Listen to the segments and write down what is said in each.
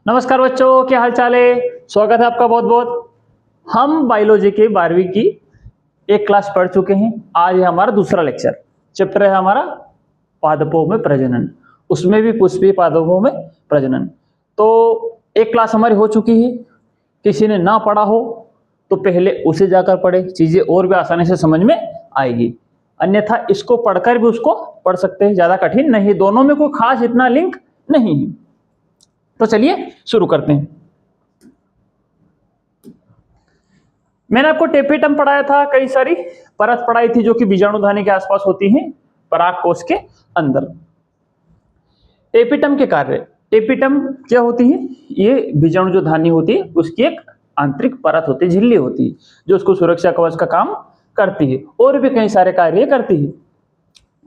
नमस्कार बच्चों, क्या हाल चाल है। स्वागत है आपका बहुत बहुत। हम बायोलॉजी के 12वीं की एक क्लास पढ़ चुके हैं। आज है हमारा दूसरा लेक्चर। चैप्टर है हमारा पादपों में प्रजनन, उसमें भी पुष्पीय पादपों में प्रजनन। तो एक क्लास हमारी हो चुकी है। किसी ने ना पढ़ा हो तो पहले उसे जाकर पढ़े, चीजें और भी आसानी से समझ में आएगी। अन्यथा इसको पढ़कर भी उसको पढ़ सकते हैं, ज्यादा कठिन नहीं। दोनों में कोई खास इतना लिंक नहीं है। तो चलिए शुरू करते हैं। मैंने आपको टेपिटम पढ़ाया था, कई सारी परत पढ़ाई थी जो कि बीजाणुधानी के आसपास होती हैं, परागकोश के अंदर। टेपिटम के कार्य, टेपिटम क्या होती है? ये बीजाणु जो धानी होती है उसकी एक आंतरिक परत होती है, झिल्ली होती है, जो उसको सुरक्षा कवच का काम करती है और भी कई सारे कार्य करती है।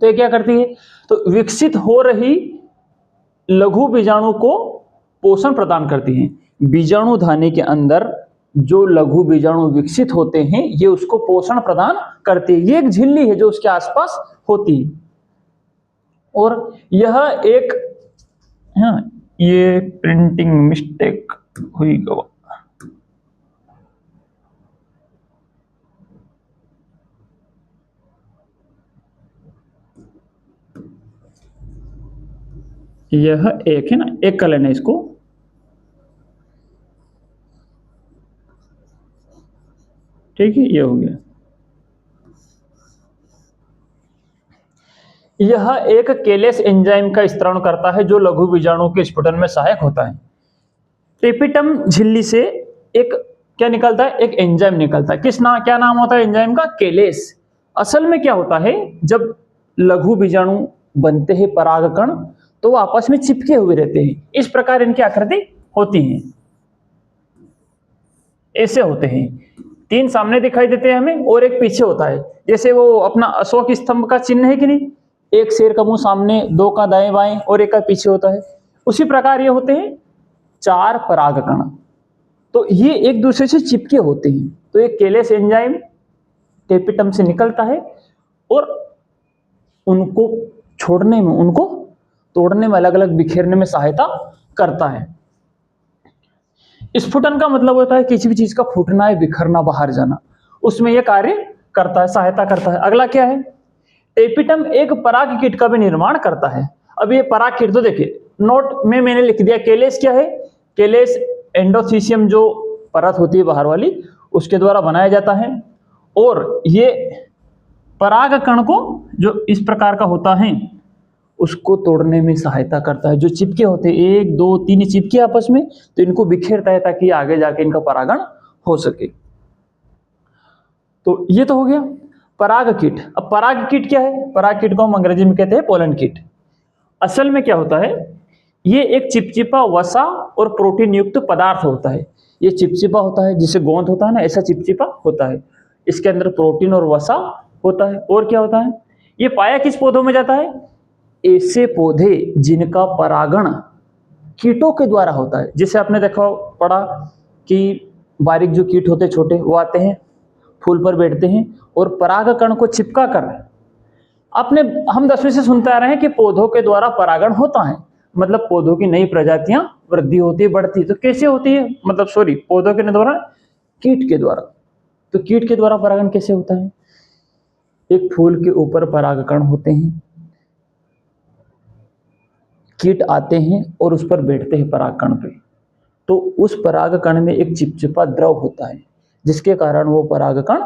तो ये क्या करती है? तो विकसित हो रही लघु बीजाणु को पोषण प्रदान करती हैं। बीजाणु धानी के अंदर जो लघु बीजाणु विकसित होते हैं ये उसको पोषण प्रदान करती है। ये एक झिल्ली है जो उसके आसपास होती है। और यह एक, हाँ ये प्रिंटिंग मिस्टेक हुई गवा, यह एक है ना, एक कर लेना इसको। ठीक है, ये हो गया। यह एक केलेस एंजाइम का स्त्रावण करता है जो लघु बीजाणु के स्फुटन में सहायक होता है। टेपिटम झिल्ली से एक क्या निकलता है? एक एंजाइम निकलता है। क्या नाम होता है एंजाइम का? केलेस। असल में क्या होता है, जब लघु बीजाणु बनते हैं परागकण तो वो आपस में चिपके हुए रहते हैं। इस प्रकार इनकी आकृति होती है, ऐसे होते हैं। 3 सामने दिखाई देते हैं हमें और एक पीछे होता है। जैसे वो अपना अशोक स्तंभ का चिन्ह है कि नहीं, एक शेर का मुंह सामने, 2 का दाएं बाएं और एक का पीछे होता है। उसी प्रकार ये होते हैं 4 परागकण। तो ये एक दूसरे से चिपके होते हैं। तो ये केलेस एंजाइम टेपिटम से निकलता है और उनको छोड़ने में, उनको तोड़ने में, अलग अलग बिखेरने में सहायता करता है। स्फुटन का मतलब होता है किसी भी चीज का फूटना है, बिखरना, बाहर जाना, उसमें यह कार्य करता है, सहायता करता है। अगला क्या है? टेपिटम एक पराग कीट का भी निर्माण करता है। अब ये पराग कीट, तो देखिए नोट में मैंने लिख दिया केलेस क्या है। केलेस एंडोथीसियम जो परत होती है बाहर वाली, उसके द्वारा बनाया जाता है। और ये पराग कण को जो इस प्रकार का होता है उसको तोड़ने में सहायता करता है। जो चिपके होते हैं, 1 2 3 चिपके आपस में, तो इनको बिखेरता है ताकि आगे जाके इनका परागण हो सके। तो ये तो हो गया पराग कीट। अब पराग कीट क्या है? पराग कीट को हम अंग्रेजी में कहते हैं पोलन कीट। असल में क्या होता है, ये एक चिपचिपा वसा और प्रोटीन युक्त पदार्थ होता है। ये चिपचिपा होता है, जिसे गोंद होता है ना, ऐसा चिपचिपा होता है। इसके अंदर प्रोटीन और वसा होता है। और क्या होता है? ये पाया किस पौधों में जाता है? ऐसे पौधे जिनका परागण कीटों के द्वारा होता है। जैसे आपने देखा पढ़ा कि बारीक जो कीट होते छोटे, वो आते हैं, फूल पर बैठते हैं और परागकण को चिपका कर, हम 10वीं से सुनते आ रहे हैं कि पौधों के द्वारा परागण होता है। मतलब पौधों की नई प्रजातियां वृद्धि होती है, बढ़ती है। तो कैसे होती है? मतलब सॉरी, पौधों के द्वारा, कीट के द्वारा। तो कीट के द्वारा परागण कैसे होता है? एक फूल के ऊपर परागकण होते हैं, कीट आते हैं और उस पर बैठते हैं परागकण पे। तो उस परागकण में एक चिपचिपा द्रव होता है, जिसके कारण वो परागकण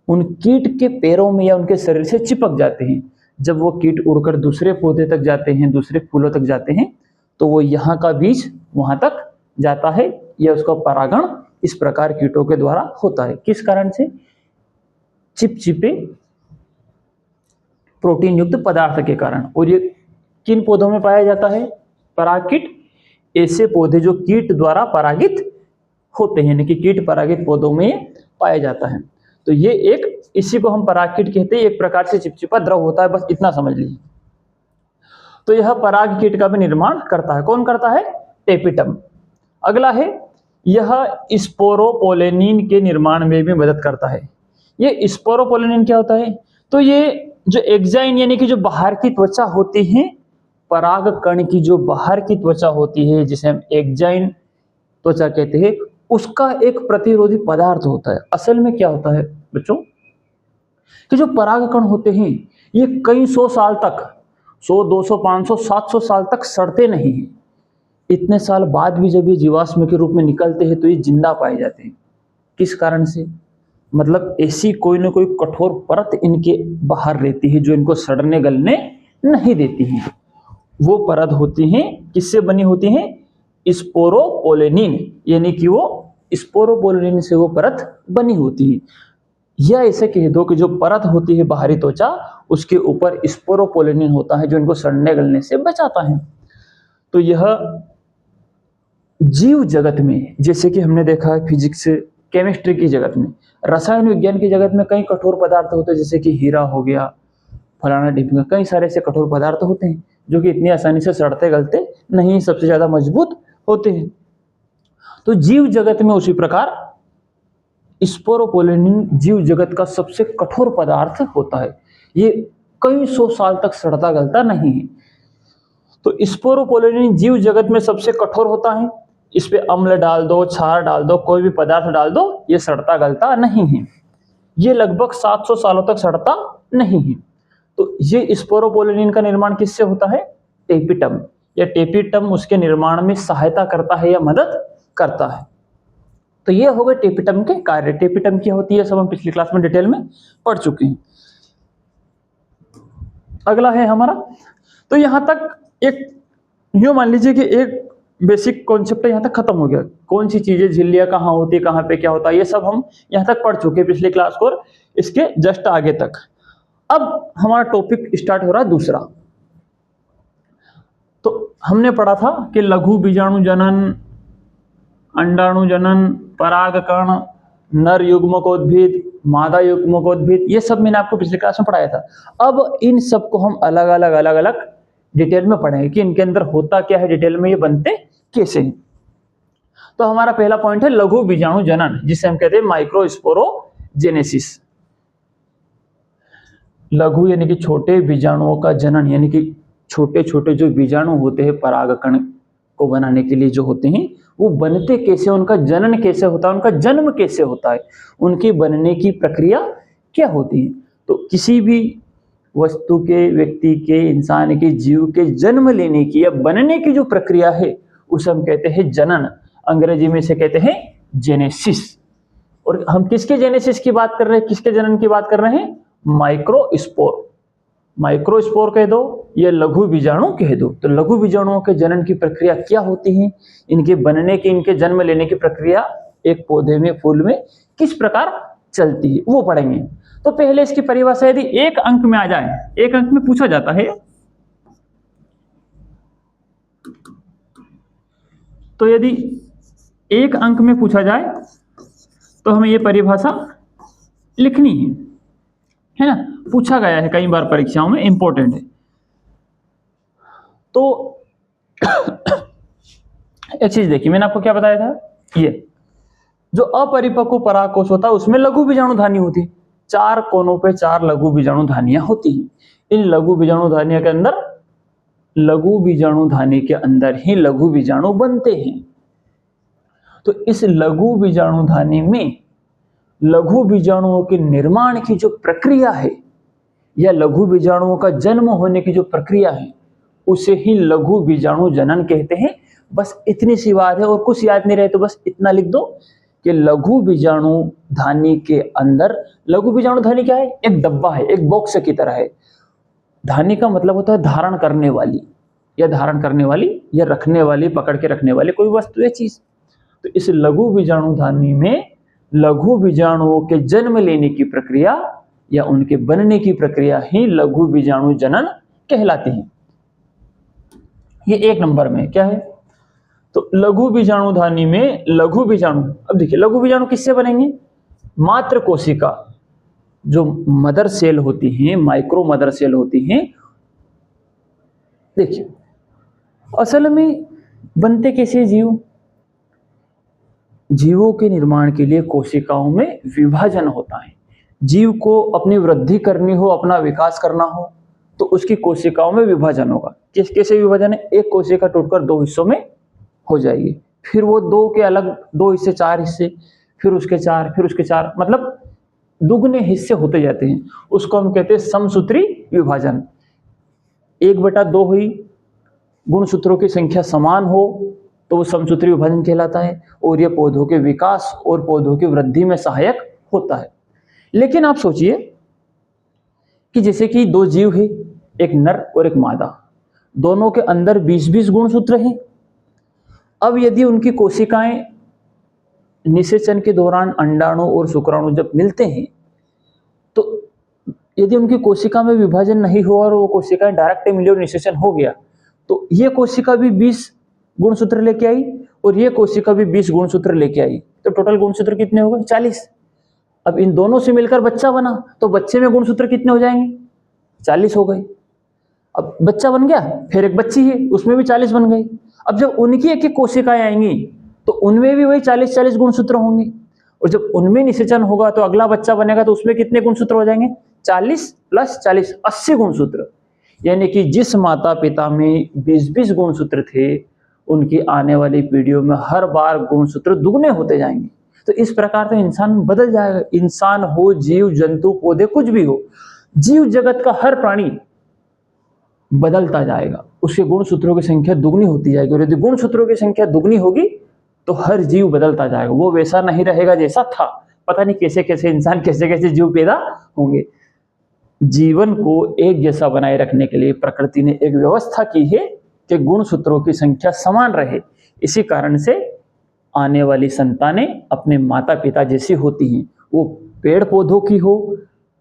उन कीट के पैरों में या उनके शरीर से चिपक जाते हैं। जब वो कीट उड़कर दूसरे पौधे तक जाते हैं, दूसरे फूलों तक जाते हैं, तो वो यहाँ का बीज वहां तक जाता है। या उसका परागण इस प्रकार कीटों के द्वारा होता है। किस कारण से? चिपचिपे प्रोटीन युक्त पदार्थ के कारण। और ये किन पौधों में पाया जाता है? पराग कीट। ऐसे पौधे जो कीट द्वारा परागित होते हैं, यानी कि कीट परागित पौधों में पाया जाता है। तो ये एक, इसी को हम पराग कीट कहते हैं। एक प्रकार से चिपचिपा द्रव होता है, बस इतना समझ लीजिए। तो यह पराग कीट का भी निर्माण करता है। कौन करता है? टेपिटम। अगला है, यह स्पोरोपोलेनिन के निर्माण में भी मदद करता है। ये स्पोरोपोलेनिन क्या होता है? तो ये जो एक्जाइन, यानी कि जो बाहर की त्वचा होती है, पराग कण की जो बाहर की त्वचा होती है, जिसे हम एक्जाइन त्वचा कहते हैं, उसका एक प्रतिरोधी पदार्थ होता है। असल में क्या होता है बच्चों कि जो परागकण होते हैं ये कई सौ साल तक, 100, 200, 500, 700 साल तक सड़ते नहीं हैं। इतने साल बाद भी जब ये जीवाश्म के रूप में निकलते हैं तो ये जिंदा पाए जाते हैं। किस कारण से? मतलब ऐसी कोई ना कोई कठोर परत इनके बाहर रहती है जो इनको सड़ने गलने नहीं देती है। वो परत होती है, किससे बनी होती है? स्पोरोपोलेनिन, यानी कि वो स्पोरोपोलेनिन से वो परत बनी होती है। या ऐसे कह दो कि जो परत होती है बाहरी त्वचा, उसके ऊपर स्पोरोपोलेनिन होता है जो इनको सड़ने गलने से बचाता है। तो यह जीव जगत में, जैसे कि हमने देखा है फिजिक्स केमिस्ट्री की जगत में, रसायन विज्ञान की जगत में कई कठोर पदार्थ होते हैं, जैसे कि हीरा हो गया, फलाना ढिमका, कई सारे ऐसे कठोर पदार्थ होते हैं जो कि इतनी आसानी से सड़ते गलते नहीं, सबसे ज्यादा मजबूत होते हैं। तो जीव जगत में उसी प्रकार स्पोरोपोलेनिन जीव जगत का सबसे कठोर पदार्थ होता है। ये कई सौ साल तक सड़ता गलता नहीं है। तो स्पोरोपोलेनिन जीव जगत में सबसे कठोर होता है। इस पे अम्ल डाल दो, क्षार डाल दो, कोई भी पदार्थ डाल दो, ये सड़ता गलता नहीं है। ये लगभग 700 सालों तक सड़ता नहीं है। तो ये स्पोरोपोलेनिन का निर्माण किससे होता है? टेपिटम। या टेपिटम उसके निर्माण में सहायता करता है या मदद करता है। तो ये हो गए टेपिटम के कार्य। टेपिटम क्या होती है सब हम पिछली क्लास में डिटेल में पढ़ चुके हैं। अगला है हमारा, तो यहां तक एक यूं मान लीजिए कि एक बेसिक कॉन्सेप्ट यहां तक खत्म हो गया। कौन सी चीजें, झिल्लियां कहाँ होती है, कहाँ पे क्या होता है, ये सब हम यहां तक पढ़ चुके हैं पिछली क्लास को, इसके जस्ट आगे तक। अब हमारा टॉपिक स्टार्ट हो रहा है दूसरा। तो हमने पढ़ा था कि लघु बीजाणु जनन, अंडाणु जनन, परागकण, नर युग्मकोद्भिद, मादा युग्मकोद्भिद, ये सब मैंने आपको पिछली क्लास में पढ़ाया था। अब इन सब को हम अलग अलग डिटेल में पढ़ेंगे कि इनके अंदर होता क्या है, डिटेल में ये बनते कैसे हैं। तो हमारा पहला पॉइंट है लघु बीजाणु जनन, जिसे हम कहते हैं माइक्रोस्पोरोजेनेसिस। लघु यानी कि छोटे बीजाणुओं का जनन, यानी कि छोटे छोटे जो बीजाणु होते हैं परागकण को बनाने के लिए जो होते हैं, वो बनते कैसे, उनका जनन कैसे होता है, उनका जन्म कैसे होता है, उनके बनने की प्रक्रिया क्या होती है। तो किसी भी वस्तु के, व्यक्ति के, इंसान के, जीव के जन्म लेने की या बनने की जो प्रक्रिया है उसे हम कहते हैं जनन। अंग्रेजी में से कहते हैं जेनेसिस। और हम किसके जेनेसिस की बात कर रहे हैं, किसके जनन की बात कर रहे हैं? माइक्रोस्पोर। माइक्रोस्पोर कह दो या लघु बीजाणु कह दो। तो लघु बीजाणुओं के जनन की प्रक्रिया क्या होती है, इनके बनने की, इनके जन्म लेने की प्रक्रिया एक पौधे में, फूल में किस प्रकार चलती है, वो पढ़ेंगे। तो पहले इसकी परिभाषा यदि एक अंक में आ जाए, एक अंक में पूछा जाता है, तो यदि एक अंक में पूछा जाए तो हमें ये परिभाषा लिखनी है ना। पूछा गया है कई बार परीक्षाओं में, इंपॉर्टेंट है। तो एक चीज देखिए, मैंने आपको क्या बताया था, ये जो अपरिपक्व परागकोश होता है उसमें लघु बीजाणुधानी होती है। 4 कोनों पे 4 लघु बीजाणुधानियां होती हैं। इन लघु बीजाणुधानियों के अंदर, लघु बीजाणुधानी के अंदर ही लघु बीजाणु बनते हैं। तो इस लघु बीजाणुधानी में लघु बीजाणुओं के निर्माण की जो प्रक्रिया है या लघु बीजाणुओं का जन्म होने की जो प्रक्रिया है उसे ही लघु बीजाणु जनन कहते हैं। बस इतनी सी बात है, और कुछ याद नहीं रहे तो बस इतना लिख दो कि लघु बीजाणुधानी के अंदर, लघु बीजाणुधानी क्या है? एक डब्बा है, एक बॉक्स की तरह है। धानी का मतलब होता है धारण करने वाली, या धारण करने वाली या रखने वाली, पकड़ के रखने वाली कोई वस्तु या चीज। तो इस लघु बीजाणुधानी में लघु बीजाणुओं के जन्म लेने की प्रक्रिया या उनके बनने की प्रक्रिया ही लघु बीजाणु जनन कहलाती है। ये एक नंबर में क्या है? तो लघु बीजाणुधानी में लघु बीजाणु, अब देखिए लघु बीजाणु किससे बनेंगे? मात्र कोशिका, जो मदर सेल होती हैं, माइक्रो मदर सेल होती हैं। देखिए असल में बनते कैसे जीव? जीवों के निर्माण के लिए कोशिकाओं में विभाजन होता है। जीव को अपनी वृद्धि करनी हो, अपना विकास करना हो, तो उसकी कोशिकाओं में विभाजन होगा। किस कैसे विभाजन है? एक कोशिका टूटकर 2 हिस्सों में हो जाएगी। फिर वो दो के अलग दो हिस्से, चार हिस्से, फिर उसके चार, फिर उसके चार, मतलब दुगने हिस्से होते जाते हैं। उसको हम कहते हैं समसूत्री विभाजन। 1/2 हुई, गुणसूत्रों की संख्या समान हो तो वो समसूत्री विभाजन कहलाता है, और ये पौधों के विकास और पौधों की वृद्धि में सहायक होता है। लेकिन आप सोचिए कि जैसे कि दो जीव है, एक नर और एक मादा, दोनों के अंदर 20-20 गुणसूत्र हैं। अब यदि उनकी कोशिकाएं निषेचन के दौरान अंडाणु और शुक्राणु जब मिलते हैं, तो यदि उनकी कोशिका में विभाजन नहीं हुआ और वो कोशिकाएं डायरेक्ट मिली और निषेचन हो गया, तो ये कोशिका भी 20 गुणसूत्र लेके आई और ये कोशिका भी 20 गुणसूत्र लेके आई, तो टोटल गुणसूत्र कितने हो गए? 40। अब इन दोनों से मिलकर बच्चा बना, तो बच्चे में गुणसूत्र कितने हो जाएंगे? 40 हो गए। अब बच्चा बन गया, फिर एक बच्ची है, उसमें भी 40 बन गई। अब जब उनकी एक एक कोशिकाएं आएंगी तो उनमें भी वही 40-40 गुणसूत्र होंगे, और जब उनमें निषेचन होगा तो अगला बच्चा बनेगा तो उसमें कितने गुणसूत्र हो जाएंगे? 40 + 40 80 गुणसूत्र। यानी कि जिस माता पिता में 20-20 गुणसूत्र थे, उनकी आने वाली पीढ़ियों में हर बार गुणसूत्र दुगने होते जाएंगे। तो इस प्रकार से इंसान बदल जाएगा। इंसान हो, जीव जंतु, पौधे, कुछ भी हो, जीव जगत का हर प्राणी बदलता जाएगा, उसके गुणसूत्रों की संख्या दुगनी होती जाएगी, और यदि गुणसूत्रों की संख्या दुगनी होगी तो हर जीव बदलता जाएगा, वो वैसा नहीं रहेगा जैसा था। पता नहीं कैसे कैसे इंसान, कैसे कैसे जीव पैदा होंगे। जीवन को एक जैसा बनाए रखने के लिए प्रकृति ने एक व्यवस्था की है कि गुणसूत्रों की संख्या समान रहे। इसी कारण से आने वाली संतानें अपने माता पिता जैसी होती हैं, वो पेड़ पौधों की हो,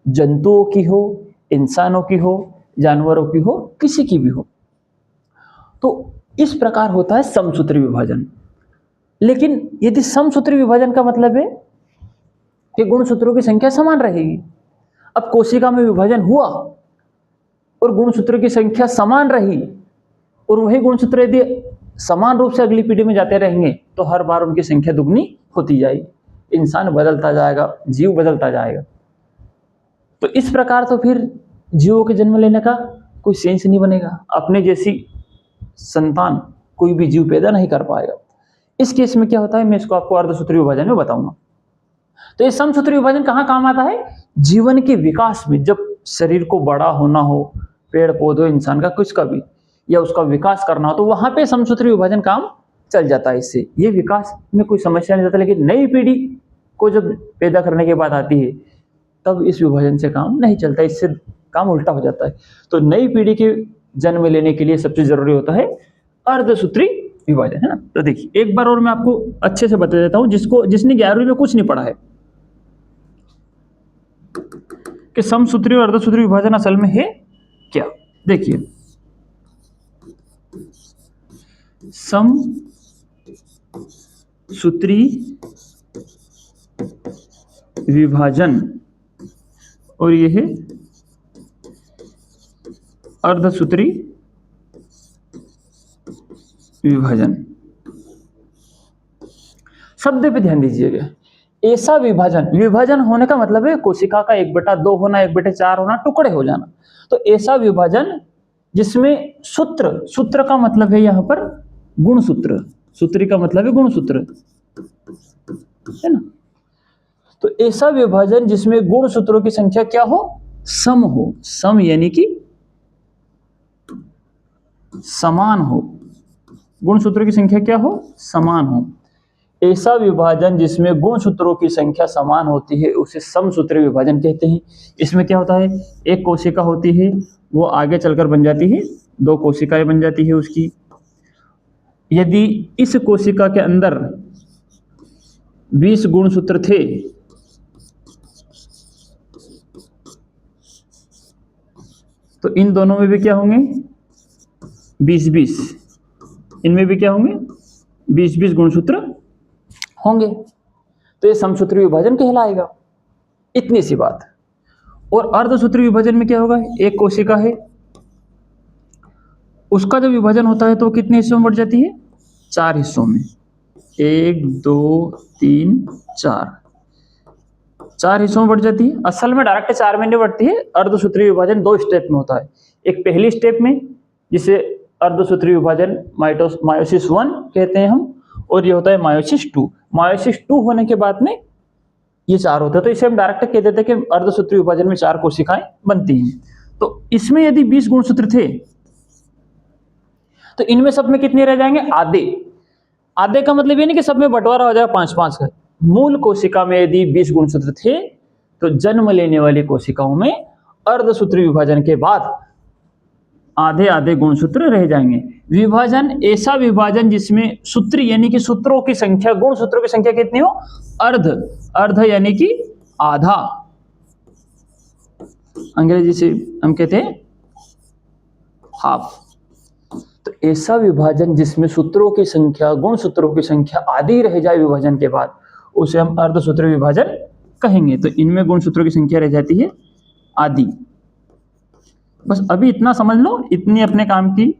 जंतुओं की हो, इंसानों की हो, जानवरों की हो, किसी की भी हो। तो इस प्रकार होता है समसूत्री विभाजन। लेकिन यदि समसूत्री विभाजन का मतलब है कि गुणसूत्रों की संख्या समान रहेगी, अब कोशिका में विभाजन हुआ और गुणसूत्रों की संख्या समान रही, और वही गुणसूत्र यदि समान रूप से अगली पीढ़ी में जाते रहेंगे तो हर बार उनकी संख्या दुगनी होती जाएगी, इंसान बदलता जाएगा, जीव बदलता जाएगा। तो इस प्रकार तो फिर जीवों के जन्म लेने का कोई सेंस नहीं बनेगा, अपने जैसी संतान कोई भी जीव पैदा नहीं कर पाएगा। इस केस में क्या होता है, मैं इसको आपको अर्धसूत्री विभाजन में बताऊंगा। तो ये समसूत्री विभाजन कहाँ काम आता है? जीवन के विकास में, जब शरीर को बड़ा होना हो, पेड़ पौधों, इंसान का कुछ का भी, या उसका विकास करना हो, तो वहां पे समसूत्री विभाजन काम चल जाता है। इससे ये विकास में कोई समस्या नहीं जाता। लेकिन नई पीढ़ी को जब पैदा करने की बात आती है तब इस विभाजन से काम नहीं चलता, इससे काम उल्टा हो जाता है। तो नई पीढ़ी के जन्म लेने के लिए सबसे जरूरी होता है अर्धसूत्री विभाजन, है ना। तो देखिए एक बार और मैं आपको अच्छे से बता देता हूं, जिसने 11वीं में कुछ नहीं पढ़ा है, कि समसूत्री और अर्धसूत्री विभाजन असल में है क्या। देखिए समसूत्री विभाजन और ये है अर्धसूत्री विभाजन। शब्द पे ध्यान दीजिएगा। ऐसा विभाजन होने का मतलब है कोशिका का 1/2 होना, 1/4 होना, टुकड़े हो जाना। तो ऐसा विभाजन जिसमें सूत्र का मतलब है यहाँ पर गुणसूत्र, सूत्री का मतलब है गुणसूत्र, है ना। तो ऐसा विभाजन जिसमें गुणसूत्रों की संख्या क्या हो? सम हो। सम यानी कि समान हो। गुणसूत्रों की संख्या क्या हो? समान हो। ऐसा विभाजन जिसमें गुणसूत्रों की संख्या समान होती है उसे समसूत्री विभाजन कहते हैं। इसमें क्या होता है, एक कोशिका होती है, वो आगे चलकर बन जाती है 2 कोशिकाएं बन जाती है उसकी। यदि इस कोशिका के अंदर 20 गुणसूत्र थे तो इन दोनों में भी क्या होंगे? 20-20। इनमें भी क्या होंगे? 20-20 गुणसूत्र होंगे। तो ये समसूत्री विभाजन कहलाएगा। इतनी सी बात। और अर्धसूत्री विभाजन में क्या होगा? एक कोशिका है, उसका जब विभाजन होता है तो कितने हिस्सों में बढ़ जाती है? 4 हिस्सों में। 1 2 3 4 हिस्सों में बढ़ जाती है। असल में डायरेक्ट 4 में नहीं बढ़ती है। अर्धसूत्री विभाजन 2 स्टेप में होता है। एक पहली स्टेप में जिसे अर्धसूत्री विभाजन मायोसिस 1 कहते हैं हम, और ये होता है मायोसिस 2। मायोसिस 2 होने के बाद में ये 4 होता है, तो इसे हम डायरेक्ट कह देते हैं कि अर्धसूत्री विभाजन में 4 कोशिकाएं बनती हैं। तो इसमें यदि 20 गुणसूत्र थे तो इनमें सब में कितने रह जाएंगे? आधे। आधे का मतलब ये नहीं कि सब में बंटवारा हो जाएगा 5-5 का। मूल कोशिका में यदि 20 गुणसूत्र थे तो जन्म लेने वाली कोशिकाओं में अर्धसूत्री विभाजन के बाद आधे आधे गुणसूत्र रह जाएंगे। विभाजन ऐसा विभाजन जिसमें सूत्र यानी कि सूत्रों की संख्या, गुणसूत्रों की संख्या कितनी हो? अर्ध। अर्ध यानी कि आधा, अंग्रेजी से हम कहते हैं हाफ। तो ऐसा विभाजन जिसमें सूत्रों की संख्या, गुणसूत्रों की संख्या आधी रह जाए विभाजन के बाद, उसे हम अर्धसूत्री विभाजन कहेंगे। तो इनमें गुणसूत्रों की संख्या रह जाती है आधी। बस अभी इतना समझ लो, इतनी अपने काम की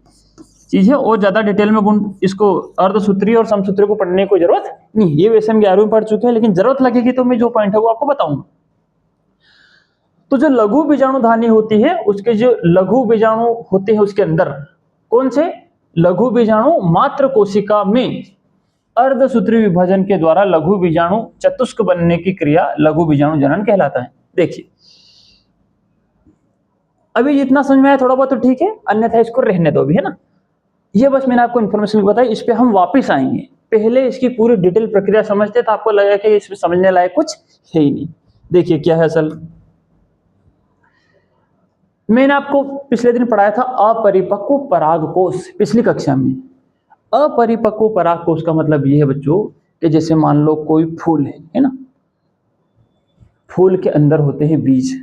चीज है, और ज्यादा डिटेल में गुण इसको अर्धसूत्री और समसूत्री को पढ़ने की जरूरत नहीं। ये वैसे हम 11वीं पढ़ चुके हैं, लेकिन जरूरत लगेगी तो मैं जो पॉइंट है वो आपको बताऊंगा। तो जो लघु बीजाणुधानी होती है, उसके जो लघु बीजाणु होते हैं उसके अंदर कौन से? लघु बीजाणु मात्र कोशिका में अर्धसूत्री विभाजन के द्वारा लघु बीजाणु चतुष्क बनने की क्रिया लघु बीजाणु जनन कहलाता है। देखिए अभी जितना समझ में आया थोड़ा बहुत तो ठीक है, अन्यथा इसको रहने दो भी, है ना। ये बस मैंने आपको इन्फॉर्मेशन बताई, इस पे हम वापस आएंगे। पहले इसकी पूरी डिटेल प्रक्रिया समझते तो आपको लगेगा कि इसमें समझने लायक कुछ है ही नहीं। देखिए क्या है असल, मैंने आपको पिछले दिन पढ़ाया था अपरिपक्व परागकोश पिछली कक्षा में। अपरिपक्व परागकोश का मतलब ये है बच्चों कि जैसे मान लो कोई फूल है ना, फूल के अंदर होते हैं बीज,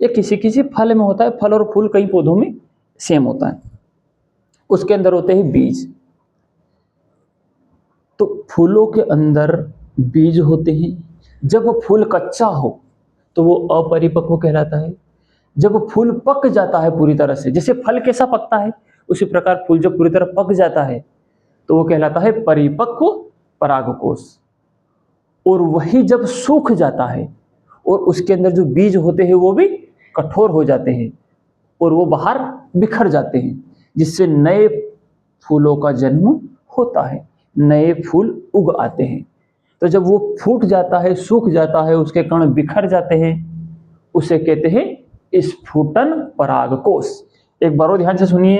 ये किसी किसी फल में होता है, फल और फूल कई पौधों में सेम होता है, उसके अंदर होते हैं बीज। तो फूलों के अंदर बीज होते हैं। जब वो फूल कच्चा हो तो वो अपरिपक्व कहलाता है। जब फूल पक जाता है पूरी तरह से, जैसे फल कैसा पकता है उसी प्रकार फूल जब पूरी तरह पक जाता है तो वो कहलाता है परिपक्व परागकोश। और वही जब सूख जाता है और उसके अंदर जो बीज होते हैं वो भी कठोर हो जाते हैं और वो बाहर बिखर जाते हैं, जिससे नए फूलों का जन्म होता है, नए फूल उग आते हैं। तो जब वो फूट जाता है, सूख जाता है, उसके कण बिखर जाते हैं, उसे कहते हैं स्फुटन परागकोश। एक बार और ध्यान से सुनिए,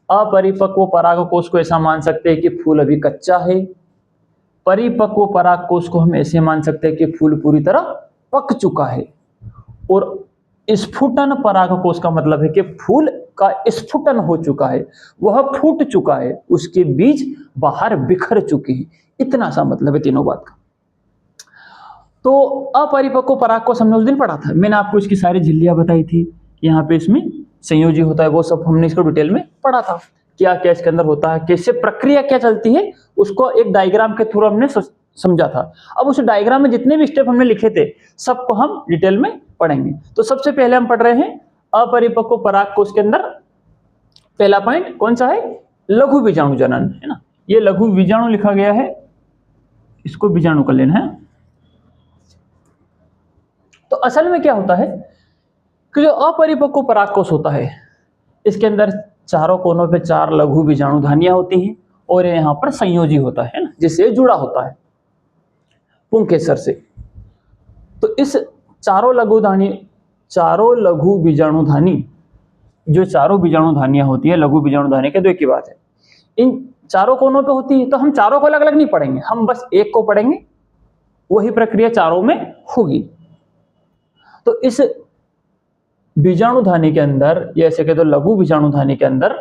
अपरिपक्व परागकोश को ऐसा मान सकते हैं कि फूल अभी कच्चा है। परिपक्व परागकोश को हम ऐसे मान सकते हैं कि फूल पूरी तरह पक चुका है। और स्फुटन परागकोश का मतलब है कि फूल का स्फुटन हो चुका है, वह फूट चुका है, उसके बीज बाहर बिखर चुके हैं। इतना सा मतलब है तीनों बात का। तो अपरिपक्व परागकोश हमने उस दिन पढ़ा था, मैंने आपको इसकी सारी झिल्लियां बताई थी। यहाँ पे इसमें संयोजी होता है, वो सब हमने इसको डिटेल में पढ़ा था, क्या क्या इसके अंदर होता है, कैसे प्रक्रिया क्या चलती है, उसको एक डायग्राम के थ्रू हमने समझा था। अब उस डायग्राम में जितने भी स्टेप हमने लिखे थे सबको हम डिटेल में पढ़ेंगे। तो सबसे पहले हम पढ़ रहे हैं अपरिपक्व परागकोश के अंदर पहला पॉइंट कौन सा है? लघु बीजाणु जनन, है ना। ये लघु बीजाणु लिखा गया है, इसको बीजाणु कर लेना है। तो असल में क्या होता है कि जो अपरिपक्व परागकोश होता है इसके अंदर चारों कोनों पे 4 लघु बीजाणुधानियां होती हैं और यहाँ पर संयोजी होता है ना, जिससे जुड़ा होता है पुंकेसर से। तो इस चारों लघु बीजाणुधानी, जो चारों बीजाणुधानियां होती है, लघु बीजाणुधानी के दो एक ही बात है, इन चारों कोनों पे होती है। तो हम चारों को अलग अलग नहीं पढ़ेंगे, हम बस एक को पढ़ेंगे, वही प्रक्रिया चारों में होगी। तो इस बीजाणुधानी के अंदर, या ऐसे कह दो लघु बीजाणुधानी के अंदर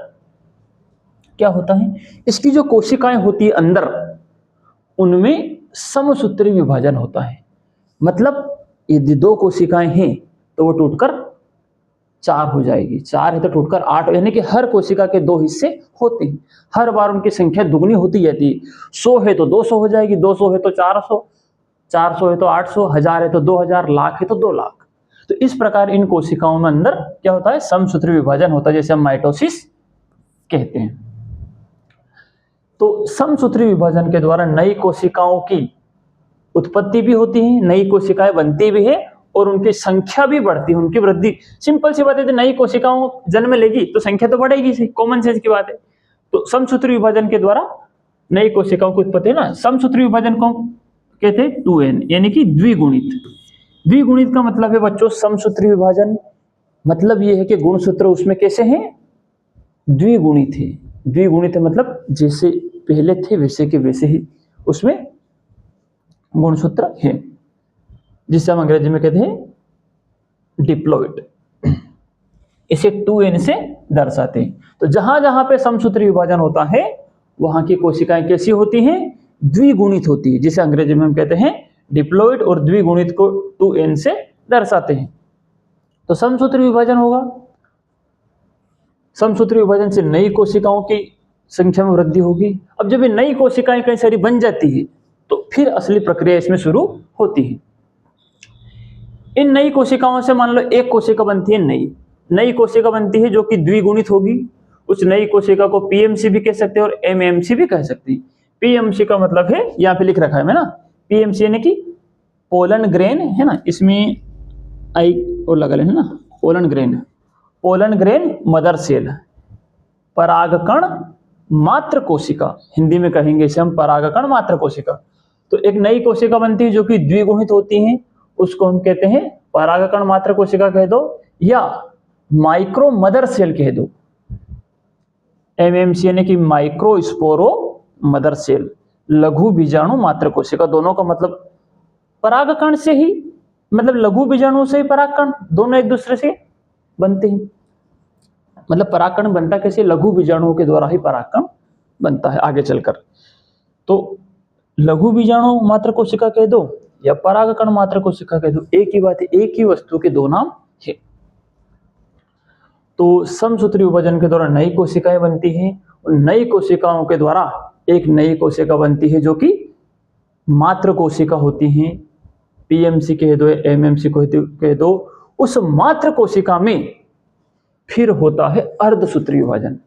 क्या होता है, इसकी जो कोशिकाएं होती है अंदर, उनमें समसूत्री विभाजन होता है। मतलब यदि 2 कोशिकाएं हैं तो वो टूटकर 4 हो जाएगी, 4 है तो टूटकर 8, यानी कि हर कोशिका के 2 हिस्से होते हैं। हर बार उनकी संख्या दुगनी होती जाती है। 100 है तो 200 हो जाएगी, 200 है तो 400, 400 है तो 800, 1000 है तो 2000, लाख है तो 2 लाख। तो इस प्रकार इन कोशिकाओं में अंदर क्या होता है, समसूत्री विभाजन होता है, जैसे हम माइटोसिस कहते हैं। तो समसूत्री विभाजन के द्वारा नई कोशिकाओं की उत्पत्ति भी होती है, नई कोशिकाएं बनती भी है और उनकी संख्या भी बढ़ती है, उनकी वृद्धि। सिंपल सी बात है, नई कोशिकाओं जन्म लेगी तो संख्या तो बढ़ेगी, कॉमन सेंस की बात है। तो समसूत्री विभाजन के द्वारा नई कोशिकाओं की उत्पत्ति है ना। समसूत्री विभाजन को कहते हैं 2n, यानी कि द्विगुणित। द्विगुणित का मतलब है बच्चों समसूत्री विभाजन, मतलब ये है कि गुणसूत्र उसमें कैसे हैं, द्विगुणित है। द्विगुणित है मतलब जैसे पहले थे वैसे के वैसे ही उसमें गुणसूत्र है, जिसे हम अंग्रेजी में कहते हैं डिप्लॉइड। इसे 2n से दर्शाते हैं। तो जहां जहां पे समसूत्री विभाजन होता है वहां की कोशिकाएं कैसी होती हैं, द्विगुणित होती है, जिसे अंग्रेजी में हम कहते हैं डिप्लॉइड, और द्विगुणित को 2n से दर्शाते हैं। तो समसूत्री विभाजन होगा, समसूत्री विभाजन से नई कोशिकाओं की संख्या में वृद्धि होगी। अब जब ये नई कोशिकाएं कई सारी बन जाती है तो फिर असली प्रक्रिया इसमें शुरू होती है। इन नई कोशिकाओं से मान लो एक कोशिका बनती है, नई कोशिका बनती है जो कि द्विगुणित होगी। उस नई कोशिका को पीएमसी भी कह सकते हैं और एमएमसी भी कह सकते हैं। पीएमसी का मतलब है, यहाँ पे लिख रखा है ना, पीएमसी यानी कि पोलन ग्रेन है ना, इसमें आई और लगा लेना ना, पोलन ग्रेन मदर सेल, परागकण मात्र कोशिका, हिंदी में कहेंगे इसे हम परागकण मात्र कोशिका। तो एक नई कोशिका बनती है जो कि द्विगुणित होती है, उसको हम कहते हैं परागकण मात्र कोशिका कह दो या माइक्रो मदर सेल कह दो। एमएमसी यानी कि माइक्रोस्पोरो मदर सेल, लघु बीजाणु मात्र कोशिका। दोनों का मतलब परागकण से ही, मतलब लघु बीजाणु से ही परागकण, दोनों एक दूसरे से बनते हैं। मतलब परागकण बनता कैसे, लघु बीजाणुओं के द्वारा ही परागकण बनता है आगे चलकर। तो लघु बीजाणु मात्र कोशिका कह दो या परागकण मात्र कोशिका कह दो, एक ही बात है, एक ही वस्तु के दो नाम है। तो समसूत्री विभाजन के द्वारा नई कोशिकाएं बनती हैं और नई कोशिकाओं के द्वारा एक नई कोशिका बनती है जो कि मात्र कोशिका होती हैं, पीएमसी कह दो, एमएमसी कह दो। उस मात्र कोशिका में फिर होता है अर्धसूत्री विभाजन।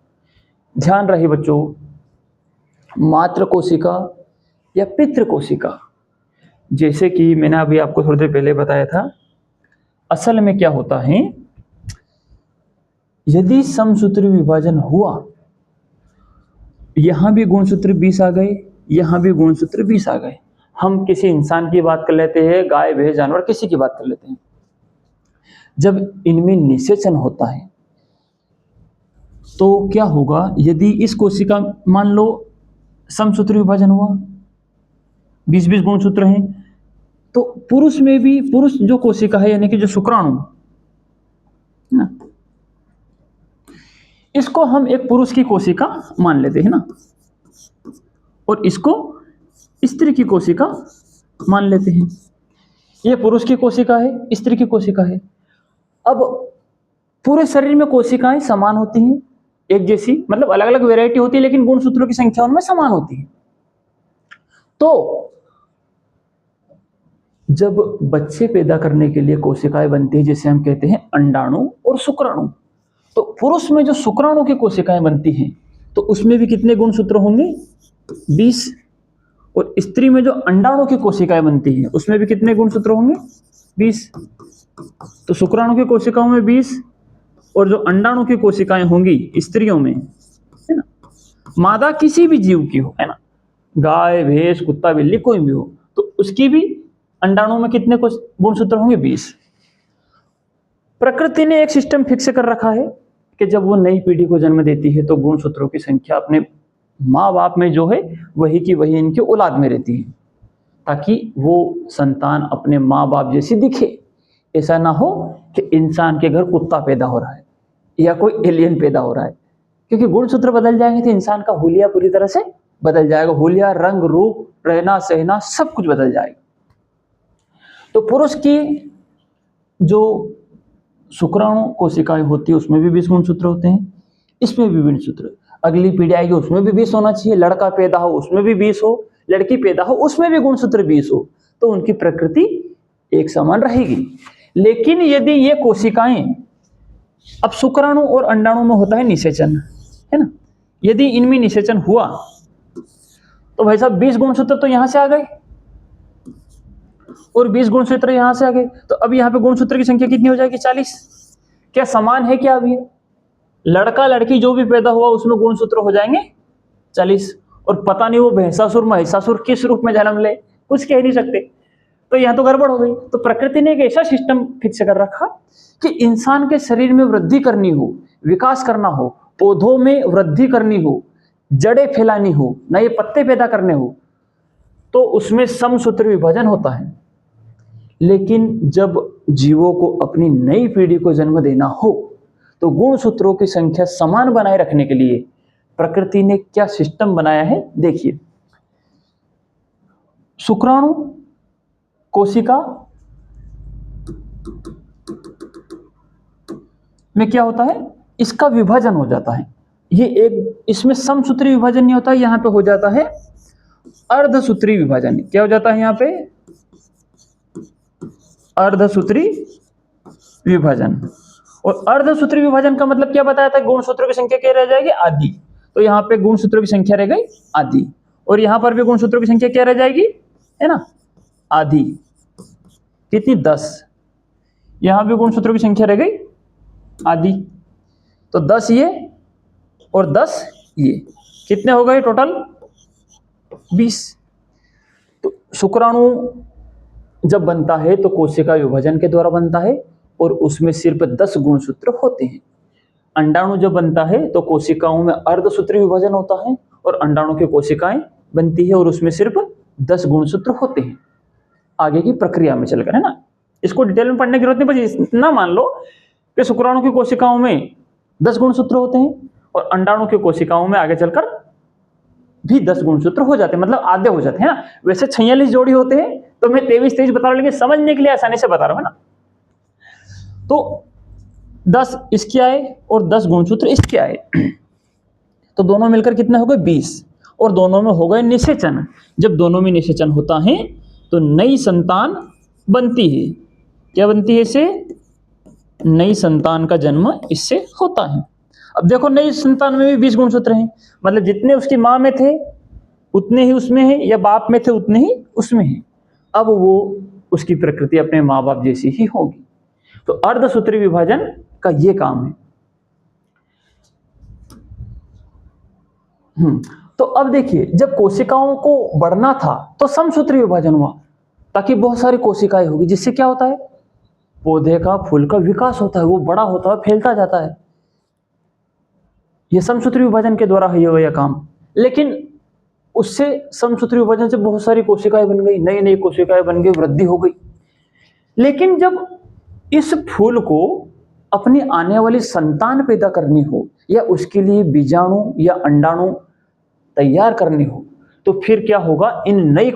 ध्यान रहे बच्चों, मात्र कोशिका या पितृ कोशिका, जैसे कि मैंने अभी आपको थोड़ी देर पहले बताया था, असल में क्या होता है, यदि समसूत्री विभाजन हुआ, यहां भी गुणसूत्र 20 आ गए, यहां भी गुणसूत्र 20 आ गए। हम किसी इंसान की बात कर लेते हैं, गाय भैंस जानवर किसी की बात कर लेते हैं, जब इनमें निषेचन होता है तो क्या होगा, यदि इस कोशिका मान लो समसूत्री विभाजन हुआ, 20-20 गुणसूत्र हैं, तो पुरुष में भी, पुरुष जो कोशिका है यानी कि जो शुक्राणु ना, इसको हम एक पुरुष की कोशिका मान लेते हैं ना, और इसको स्त्री की कोशिका मान लेते हैं। ये पुरुष की कोशिका है, स्त्री की कोशिका है। अब पूरे शरीर में कोशिकाएं समान होती हैं, एक जैसी, मतलब अलग अलग वैरायटी होती है लेकिन गुणसूत्रों की संख्या उनमें समान होती है। तो जब बच्चे पैदा करने के लिए कोशिकाएं बनती है, जिसे हम कहते हैं अंडाणु और शुक्राणु, तो पुरुष में जो शुक्राणु की कोशिकाएं बनती हैं तो उसमें भी कितने गुणसूत्र होंगे, 20, और स्त्री में जो अंडाणु की कोशिकाएं बनती हैं उसमें भी कितने गुणसूत्र होंगे, 20। तो शुक्राणु की कोशिकाओं में 20 और जो अंडाणु की कोशिकाएं होंगी स्त्रियों में, है ना, मादा किसी भी जीव की हो, है ना, गाय भैंस कुत्ता बिल्ली कोई भी हो, तो उसकी भी अंडाणु में कितने गुणसूत्र होंगे, 20। प्रकृति ने एक सिस्टम फिक्स कर रखा है कि जब वो नई पीढ़ी को जन्म देती है तो गुणसूत्रों की संख्या अपने माँ बाप में जो है वही की वही इनकी औलाद में रहती है, ताकि वो संतान अपने माँ बाप जैसी दिखे। ऐसा ना हो कि इंसान के घर कुत्ता पैदा हो रहा है या कोई एलियन पैदा हो रहा है, क्योंकि गुणसूत्र बदल जाएंगे तो इंसान का हुलिया पूरी तरह से बदल जाएगा, हुलिया, रंग, रूप, रहना सहना सब कुछ बदल जाएगा। तो पुरुष की जो शुक्राणु कोशिकाएं होती है उसमें भी 20 गुणसूत्र होते हैं, इसमें भी 20 सूत्र। अगली पीढ़ी आएगी उसमें भी 20 होना चाहिए, लड़का पैदा हो उसमें भी 20 हो, लड़की पैदा हो उसमें भी गुणसूत्र 20 हो, तो उनकी प्रकृति एक समान रहेगी। लेकिन यदि ये कोशिकाएं, अब शुक्राणु और अंडाणु में होता है निषेचन, है ना, यदि इनमें निषेचन हुआ तो भाई साहब 20 गुणसूत्र तो यहां से आ गए और 20 गुणसूत्र यहां से आ गए, तो अब यहां पे गुणसूत्र की संख्या कितनी हो जाएगी, 40। क्या समान है क्या? अब ये लड़का लड़की जो भी पैदा हुआ उसमें गुणसूत्र हो जाएंगे 40, और पता नहीं वो भैंसासुर महिषासुर किस रूप में जन्म ले, कुछ कह नहीं सकते। तो यहाँ तो गड़बड़ हो गई। तो प्रकृति ने एक ऐसा सिस्टम फिक्स कर रखा कि इंसान के शरीर में वृद्धि करनी हो, विकास करना हो, पौधों में वृद्धि करनी हो, जड़ें फैलानी हो, नए पत्ते पैदा करने हो, तो उसमें समसूत्र विभाजन होता है। लेकिन जब जीवों को अपनी नई पीढ़ी को जन्म देना हो तो गुणसूत्रों की संख्या समान बनाए रखने के लिए प्रकृति ने क्या सिस्टम बनाया है, देखिए। शुक्राणु कोशिका में क्या होता है, इसका विभाजन हो जाता है। ये एक, इसमें समसूत्री विभाजन नहीं होता, यहां पे हो जाता है अर्धसूत्री विभाजन। क्या हो जाता है यहाँ पे, अर्धसूत्री विभाजन। और अर्धसूत्री विभाजन का मतलब क्या बताया था, गुणसूत्रों की संख्या क्या रह जाएगी, आधी। तो यहाँ पे गुणसूत्रों की संख्या रह गई आधी, और यहां पर भी गुणसूत्रों की संख्या क्या रह जाएगी, है ना, आधी। कितनी, 10। यहां भी गुणसूत्रों की संख्या रह गई आधी। तो 10 ये और 10 ये, कितने हो गए टोटल, 20। तो शुक्राणु जब बनता है तो कोशिका विभाजन के द्वारा बनता है और उसमें सिर्फ 10 गुणसूत्र होते हैं। अंडाणु जब बनता है तो कोशिकाओं में अर्धसूत्री विभाजन होता है और अंडाणु की कोशिकाएं बनती है और उसमें सिर्फ 10 गुणसूत्र होते हैं। आगे की प्रक्रिया में चलकर, है ना, इसको डिटेल में पढ़ने की जरूरत नहीं, बस इतना मान लो कि शुक्राणु की कोशिकाओं में 10 गुणसूत्र होते हैं और अंडाणु की कोशिकाओं में आगे चलकर भी 10 गुणसूत्र हो जाते हैं, मतलब आधे हो जाते हैं ना। वैसे 46 जोड़ी होते हैं, तो मैं 23 बता रहा हूं, लेकिन समझने के लिए आसानी से बता रहा हूं, है ना। तो 10 इसके आए और 10 गुणसूत्र इसके आए, तो दोनों मिलकर कितने हो गए, 20। और दोनों में हो गए निषेचन। जब दोनों में निषेचन होता है तो नई संतान बनती है। क्या बनती है, इसे नई संतान का जन्म इससे होता है। अब देखो, नई संतान में भी 20 गुणसूत्र हैं, मतलब जितने उसकी मां में थे उतने ही उसमें हैं, या बाप में थे उतने ही उसमें हैं। अब वो उसकी प्रकृति अपने माँ बाप जैसी ही होगी। तो अर्धसूत्री विभाजन का ये काम है। तो अब देखिए, जब कोशिकाओं को बढ़ना था तो समसूत्री विभाजन हुआ, ताकि बहुत सारी कोशिकाएं होगी, जिससे क्या होता है, पौधे का, फूल का विकास होता है, वो बड़ा होता है, फैलता जाता है। यह समसूत्री विभाजन के द्वारा है यह काम। लेकिन उससे समसूत्री विभाजन से बहुत सारी कोशिकाएं बन गई, नई नई कोशिकाएं बन गई, वृद्धि हो गई। लेकिन जब इस फूल को अपनी आने वाली संतान पैदा करनी हो या उसके लिए बीजाणु या अंडाणु तैयार करनी हो, तो फिर क्या होगा, इन नई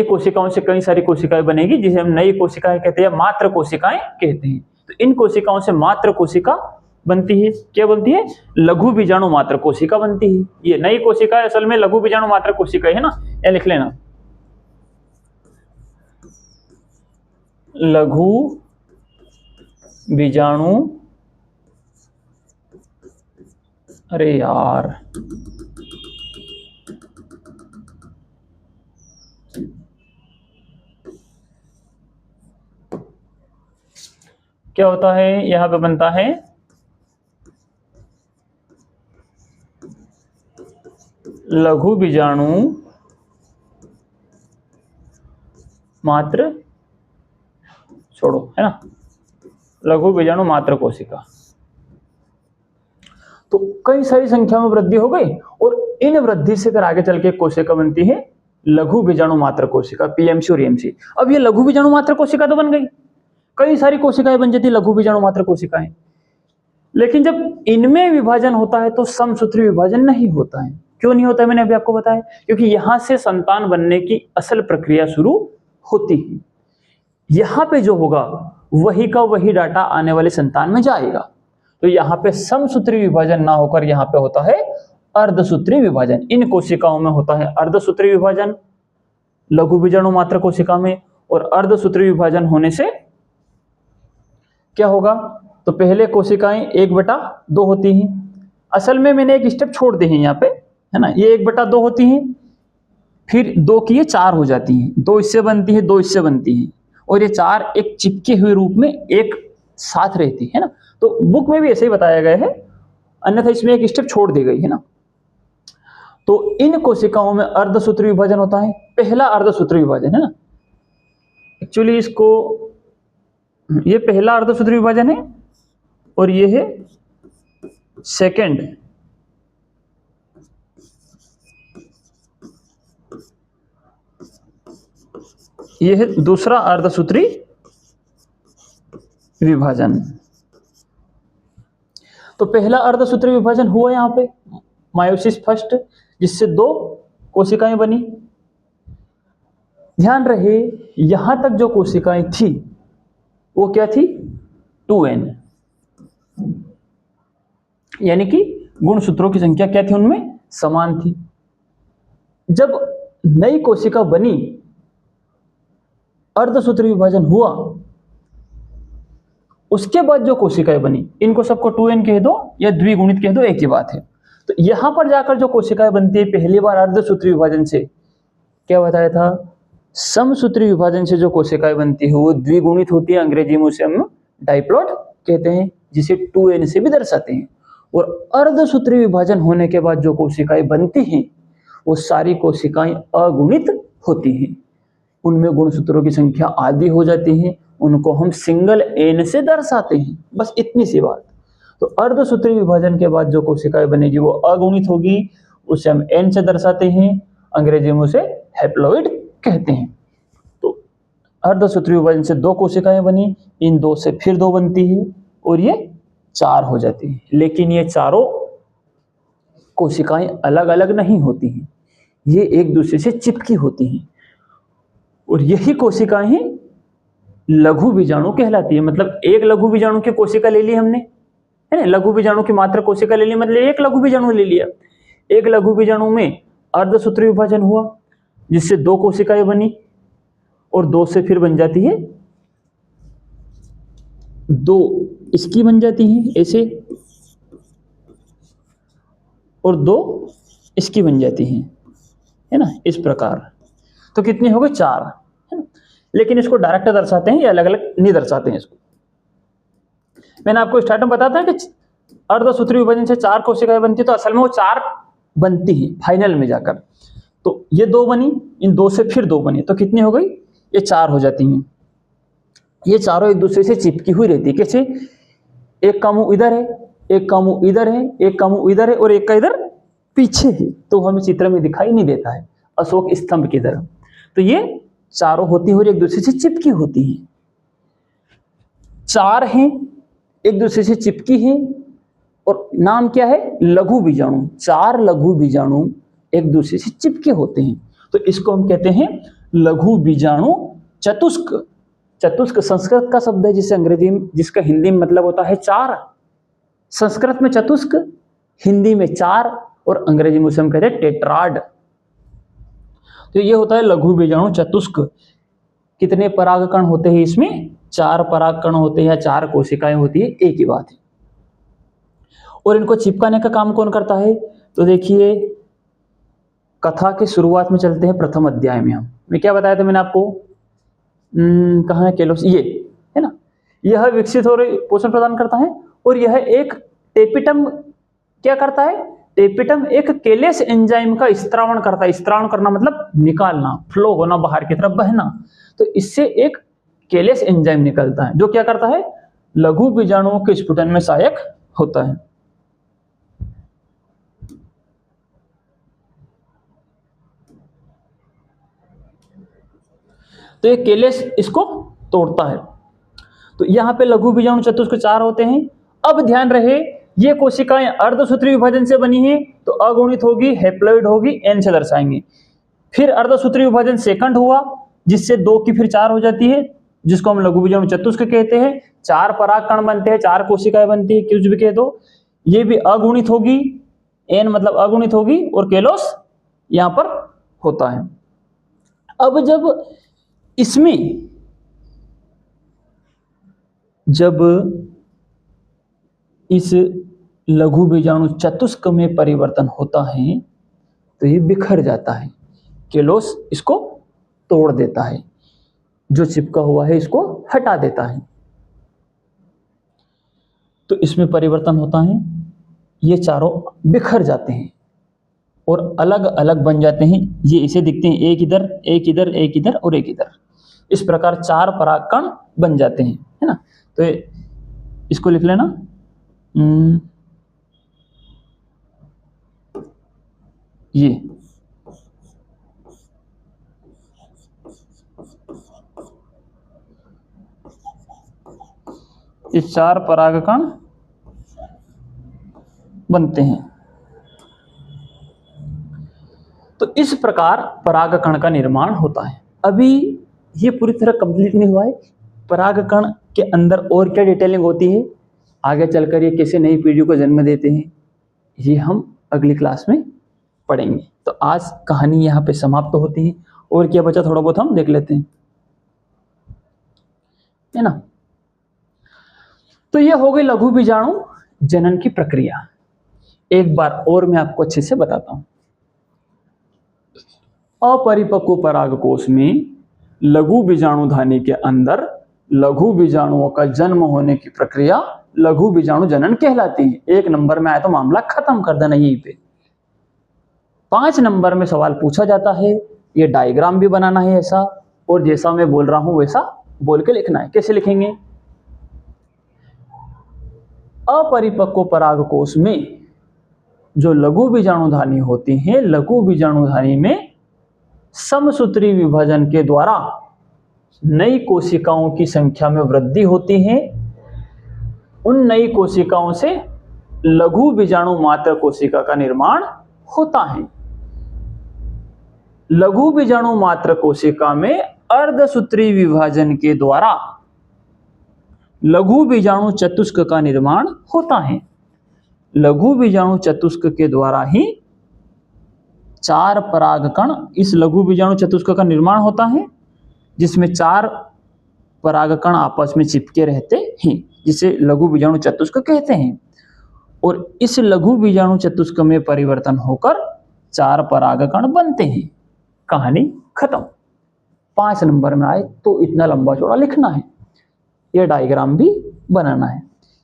कोशिकाओं से कई सारी कोशिकाएं बनेगी, जिसे हम नई कोशिकाएं कहते हैं, मात्र कोशिकाएं कहते हैं। तो इन कोशिकाओं से मात्र कोशिका बनती है। क्या बनती है, लघु बीजाणु मात्र कोशिका बनती है। ये नई कोशिका असल में लघु बीजाणु मात्र कोशिका है ना, ये लिख लेना, लघु बीजाणु, अरे यार क्या होता है, यहां पे बनता है लघु बीजाणु मात्र, छोड़ो, है ना, लघु बीजाणु मात्र कोशिका। तो कई सारी संख्या में वृद्धि हो गई और इन वृद्धि से फिर आगे चल के कोशिका बनती है लघु बीजाणु मात्र कोशिका, पीएमसी और एमसी। अब ये लघु बीजाणु मात्र कोशिका तो बन गई, कई सारी कोशिकाएं बन जाती लघु बीजाणु मात्र कोशिकाएं। लेकिन जब इनमें विभाजन होता है तो समसूत्री विभाजन नहीं होता है। क्यों नहीं होता है, मैंने अभी आपको बताया, क्योंकि यहां से संतान बनने की असल प्रक्रिया शुरू होती है। यहां पे जो होगा वही का वही डाटा आने वाले संतान में जाएगा। तो यहाँ पे समसूत्री विभाजन ना होकर यहाँ पे होता है अर्धसूत्री विभाजन। इन कोशिकाओं में होता है अर्धसूत्री विभाजन लघु बीजाणु मात्र कोशिका में, और अर्धसूत्री विभाजन होने से क्या होगा, तो पहले कोशिकाएं 1/2 होती हैं। असल में मैंने एक स्टेप छोड़ दी है यहाँ पे, है ना, ये 1/2 होती हैं, फिर 2 की ये 4 हो जाती हैं, 2 इससे बनती है, 2 इससे बनती है, और ये 4 एक चिपके हुए रूप में एक साथ रहती है ना। तो बुक में भी ऐसे ही बताया गया है, अन्यथा इसमें एक स्टेप छोड़ दी गई है ना। तो इन कोशिकाओं में अर्धसूत्री विभाजन होता है, पहला अर्धसूत्री विभाजन है ना, एक्चुअली इसको, ये पहला अर्धसूत्री विभाजन है और ये है सेकंड, ये है दूसरा अर्धसूत्री विभाजन। तो पहला अर्धसूत्री विभाजन हुआ यहां पे मायोसिस फर्स्ट, जिससे 2 कोशिकाएं बनी। ध्यान रहे यहां तक जो कोशिकाएं थी वो क्या थी, 2n, यानी कि गुणसूत्रों की संख्या क्या थी उनमें, समान थी। जब नई कोशिका बनी, अर्धसूत्री विभाजन हुआ, उसके बाद जो कोशिकाएं बनी, इनको सबको 2n कह दो या द्विगुणित कह दो, एक ही बात है। तो यहां पर जाकर जो कोशिकाएं बनती है पहली बार अर्धसूत्री विभाजन से, क्या बताया था, समसूत्री विभाजन से जो कोशिकाएं बनती है वो द्विगुणित होती है, अंग्रेजी में उसे हम डाइप्लॉइड कहते हैं, जिसे 2n से भी दर्शाते हैं। और अर्धसूत्री विभाजन होने के बाद जो कोशिकाएं बनती हैं वो सारी कोशिकाएं अगुणित होती हैं, उनमें गुणसूत्रों की संख्या आधी हो जाती है, उनको हम सिंगल n से दर्शाते हैं, बस इतनी सी बात। तो अर्धसूत्री विभाजन के बाद जो कोशिकाएं बनेगी वो अगुणित होगी, उसे हम n से दर्शाते हैं, अंग्रेजी में उसे हैप्लॉइड कहते हैं। तो अर्धसूत्री विभाजन से 2 कोशिकाएं बनी, इन 2 से फिर 2 बनती है और ये 4 हो जाती है। लेकिन ये चारों कोशिकाएं अलग अलग नहीं होती हैं, ये एक दूसरे से चिपकी होती हैं, और यही कोशिकाएं लघु बीजाणु कहलाती है। मतलब एक लघु बीजाणु की कोशिका ले ली हमने, है ना, लघु बीजाणु की मात्र कोशिका ले ली, मतलब एक लघु बीजाणु ले लिया। एक लघु बीजाणु में अर्धसूत्री विभाजन हुआ जिससे 2 कोशिकाएं बनी, और 2 से फिर बन जाती है 2 इसकी बन जाती हैं ऐसे, और 2 इसकी बन जाती हैं, है ना, इस प्रकार। तो कितनी हो गई, 4, है ना। लेकिन इसको डायरेक्ट दर्शाते हैं या अलग अलग नहीं दर्शाते हैं इसको। मैंने आपको स्टार्ट में बताया था कि अर्धसूत्री विभाजन से 4 कोशिकाएं बनती है, तो असल में वो 4 बनती हैं फाइनल में जाकर। तो ये 2 बनी, इन 2 से फिर 2 बनी, तो कितनी हो गई, ये 4 हो जाती हैं। ये चारों एक दूसरे से चिपकी हुई रहती है। कैसे, एक का मुंह इधर है, एक का मुंह इधर है, एक का मुंह इधर है और एक का इधर पीछे है, तो हमें चित्र में दिखाई नहीं देता है, अशोक स्तंभ की तरह। तो ये चारों होती हुई एक दूसरे से चिपकी होती हैं। 4 हैं, एक दूसरे से चिपकी हैं, और नाम क्या है, लघु बीजाणु। 4 लघु बीजाणु एक दूसरे से चिपके होते हैं, तो इसको हम कहते हैं लघु बीजाणु चतुष्क। चतुष्क संस्कृत का शब्द है, जिसे अंग्रेजी में, जिसका हिंदी में मतलब होता है 4। संस्कृत में चतुष्क, हिंदी में 4, और अंग्रेजी में उसे हम कहते हैं टेट्राड। तो ये होता है लघु बीजाणु चतुष्क। कितने परागकण होते हैं इसमें, 4 परागकण होते हैं या 4 कोशिकाएं होती है, एक ही बात है। और इनको चिपकाने का काम कौन करता है, तो देखिए कथा के शुरुआत में चलते हैं, प्रथम अध्याय में मैं क्या बताया था मैंने आपको, कहाँ है केलोस, ये है ना, यह विकसित हो रही पोषण प्रदान करता है, और यह एक टेपिटम क्या करता है, टेपिटम एक केलेस एंजाइम का स्त्रावण करता है। स्त्रावण करना मतलब निकालना, फ्लो होना, बाहर की तरफ बहना। तो इससे एक केलेस एंजाइम निकलता है, जो क्या करता है, लघु बीजाणुओं के स्फुटन में सहायक होता है। तो ये केलेस इसको तोड़ता है। तो यहां पे लघु बीजाणु चतुष्क 4 होते हैं। अब ध्यान रहे, ये कोशिकाएं अर्धसूत्री विभाजन से बनी हैं, तो अगुणित होगी, हैप्लॉइड होगी, n से दर्शाएंगे। फिर अर्धसूत्री विभाजन सेकंड हुआ, जिससे 2 की फिर 4 हो जाती है, जिसको हम लघु बीजाणु चतुष्क कहते हैं। 4 परागकण बनते हैं, 4 कोशिकाएं बनती है, कुछ भी कह दो। ये भी अगुणित होगी, n मतलब अगुणित होगी, और केलोस यहां पर होता है। अब जब इस लघु बीजाणु चतुष्क में परिवर्तन होता है, तो ये बिखर जाता है, केलोस इसको तोड़ देता है, जो चिपका हुआ है इसको हटा देता है। तो इसमें परिवर्तन होता है, ये चारों बिखर जाते हैं, और अलग अलग बन जाते हैं। ये इसे दिखते हैं, एक इधर एक इधर एक इधर और एक इधर। इस प्रकार 4 परागकण बन जाते हैं, है ना। तो इसको लिख लेना। ये इस 4 परागकण बनते हैं। तो इस प्रकार परागकण का निर्माण होता है। अभी ये पूरी तरह कंप्लीट नहीं हुआ है। परागकण के अंदर और क्या डिटेलिंग होती है, आगे चलकर ये कैसे नई पीढ़ी को जन्म देते हैं, ये हम अगली क्लास में पढ़ेंगे। तो आज कहानी यहाँ पे समाप्त होती है। और क्या बचा थोड़ा बहुत हम देख लेते हैं, है ना। तो ये हो गई लघु बीजाणु जनन की प्रक्रिया। एक बार और मैं आपको अच्छे से बताता हूं। अपरिपक्व परागकोश में लघु बीजाणुधानी के अंदर लघु बीजाणुओं का जन्म होने की प्रक्रिया लघु बीजाणु जनन कहलाती है। 1 नंबर में आया तो मामला खत्म कर देना यहीं पे। 5 नंबर में सवाल पूछा जाता है, ये डायग्राम भी बनाना है ऐसा, और जैसा मैं बोल रहा हूं वैसा बोल के लिखना है। कैसे लिखेंगे? अपरिपक्व परागकोश में जो लघु बीजाणुधानी होती हैं, लघु बीजाणुधानी में समसूत्री विभाजन के द्वारा नई कोशिकाओं की संख्या में वृद्धि होती है। उन नई कोशिकाओं से लघु बीजाणु मात्र कोशिका का निर्माण होता है। लघु बीजाणु मात्र कोशिका में अर्धसूत्री विभाजन के द्वारा लघु बीजाणु चतुष्क का निर्माण होता है। लघु बीजाणु चतुष्क के द्वारा ही 4 परागकण इस लघु बीजाणु चतुष्क का निर्माण होता है, जिसमें 4 परागकण आपस में चिपके रहते हैं, जिसे लघु बीजाणु चतुष्क कहते हैं। और इस लघु बीजाणु चतुष्क में परिवर्तन होकर 4 परागकण बनते हैं। कहानी खत्म। 5 नंबर में आए तो इतना लंबा चौड़ा लिखना है, यह डायग्राम भी बनाना है।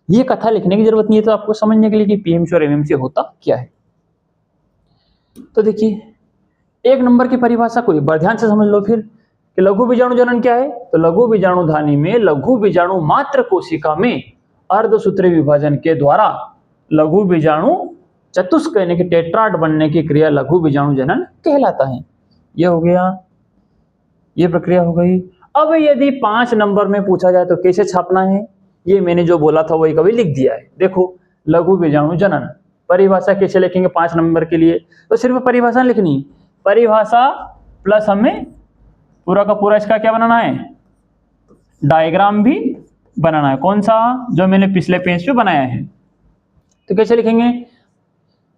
ये कथा लिखने की जरूरत नहीं है, तो आपको समझने के लिए कि पीएमसी और एमएमसी होता क्या है। तो देखिए 1 नंबर की परिभाषा को एक बार ध्यान से समझ लो फिर कि लघु बीजाणु जनन क्या है। तो लघु बीजाणुधानी में लघु बीजाणु मात्र कोशिका में अर्धसूत्री विभाजन के द्वारा लघु बीजाणु चतुष्क यानी कि टेट्राड बनने की क्रिया लघु बीजाणु जनन कहलाता है। यह हो गया, यह प्रक्रिया हो गई। अब यदि 5 नंबर में पूछा जाए तो कैसे छापना है, ये मैंने जो बोला था वही कभी लिख दिया है। देखो लघु बीजाणु जनन परिभाषा कैसे लिखेंगे 5 नंबर के लिए, तो सिर्फ परिभाषा लिखनी, परिभाषा प्लस हमें पूरा का पूरा इसका क्या बनाना है, डायग्राम भी बनाना है। कौन सा? जो मैंने पिछले पेज पे बनाया है। तो कैसे लिखेंगे?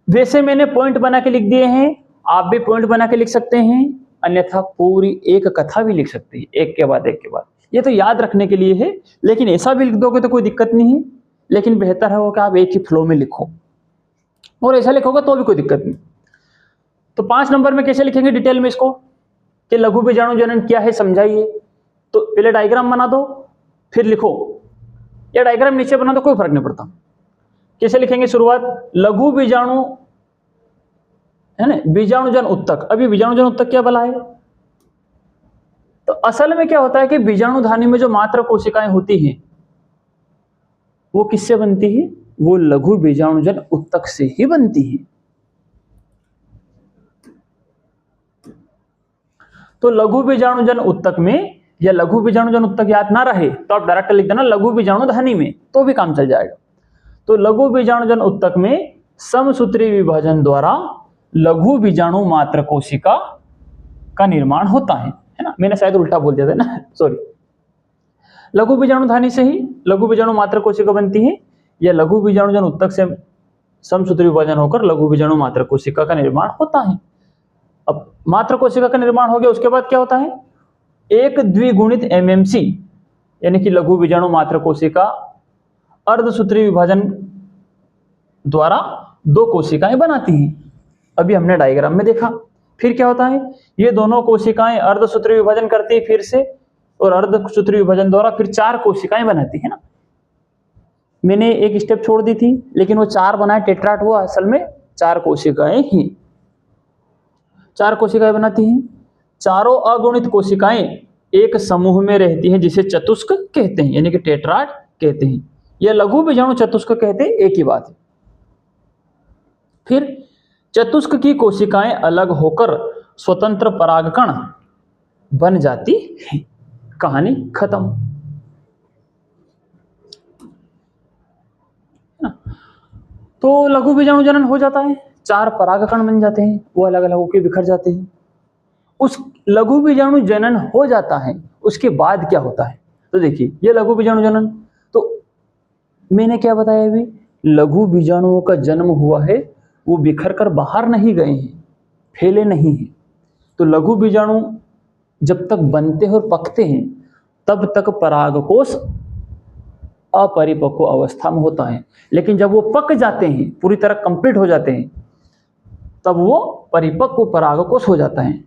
वैसे मैंने पॉइंट बना के लिख दिए हैं, आप भी पॉइंट बना के लिख सकते हैं, अन्यथा पूरी एक कथा भी लिख सकते हैं, एक के बाद एक के बाद। ये तो याद रखने के लिए है, लेकिन ऐसा भी लिख दोगे तो कोई दिक्कत नहीं है, लेकिन बेहतर है कि आप एक ही फ्लो में लिखो, और ऐसा लिखोगे तो भी कोई दिक्कत नहीं। तो 5 नंबर में कैसे लिखेंगे डिटेल में इसको कि लघु बीजाणु जनन क्या है समझाइए। तो पहले डायग्राम बना दो फिर लिखो, या डायग्राम नीचे बना दो, कोई फर्क नहीं पड़ता। कैसे लिखेंगे? शुरुआत लघु बीजाणु है ना, बीजाणुजन उत्तक। अभी बीजाणुजन उत्तक क्या भला है? तो असल में क्या होता है कि बीजाणुधानी में जो मात्र कोशिकाएं होती हैं वो किससे बनती है? वो लघु बीजाणुजन उत्तक से ही बनती है। तो लघु बीजाणुजन उत्तक में, या लघु बीजाणुजन उत्तक याद ना रहे तो आप डायरेक्ट लिख देना लघु बीजाणुधानी में, तो भी काम चल जाएगा। तो लघु बीजाणुजन उत्तक में समसूत्री विभाजन द्वारा लघु बीजाणु मात्र कोशिका का निर्माण होता है ना। मैंने शायद उल्टा बोल दिया था ना, सॉरी। लघु बीजाणुधानी से ही लघु बीजाणु मात्र कोशिका बनती है, या लघु बीजाणुजन उत्तक से समसूत्री विभाजन होकर लघु बीजाणु मात्र कोशिका का निर्माण होता है। अब मात्र कोशिका का निर्माण हो गया, उसके बाद क्या होता है? एक द्विगुणित एमएमसी यानी कि लघु बीजाणु मात्र कोशिका अर्धसूत्री विभाजन द्वारा 2 कोशिकाएं बनाती हैं। अभी हमने डायग्राम में देखा। फिर क्या होता है? ये दोनों कोशिकाएं अर्धसूत्री विभाजन करती है फिर से, और अर्धसूत्री विभाजन द्वारा फिर 4 कोशिकाएं बनाती है ना। मैंने एक स्टेप छोड़ दी थी, लेकिन वो 4 बनाए टेट्राड हुआ, असल में 4 कोशिकाएं ही। 4 कोशिकाएं बनाती हैं। चारों अगुणित कोशिकाएं एक समूह में रहती हैं जिसे चतुष्क कहते हैं, यानी कि टेट्राड कहते हैं। यह लघु बीजाणु चतुष्क कहते हैं, एक ही बात है। फिर चतुष्क की कोशिकाएं अलग होकर स्वतंत्र परागकण बन जाती है। कहानी खत्म। तो लघु बीजाणु जनन हो जाता है, 4 परागकण बन जाते हैं, वो अलग अलग होकर बिखर जाते हैं। उस लघु बीजाणु जनन हो जाता है, उसके बाद क्या होता है? तो देखिए, ये लघु बीजाणु जनन, तो मैंने क्या बताया अभी, लघु बीजाणुओं का जन्म हुआ है, वो बिखर कर बाहर नहीं गए हैं, फैले नहीं हैं। तो लघु बीजाणु जब तक बनते हैं और पकते हैं तब तक परागकोश अपरिपक्व अवस्था में होता है, लेकिन जब वो पक जाते हैं, पूरी तरह कंप्लीट हो जाते हैं, तब वो परिपक्व परागकोश हो जाता है।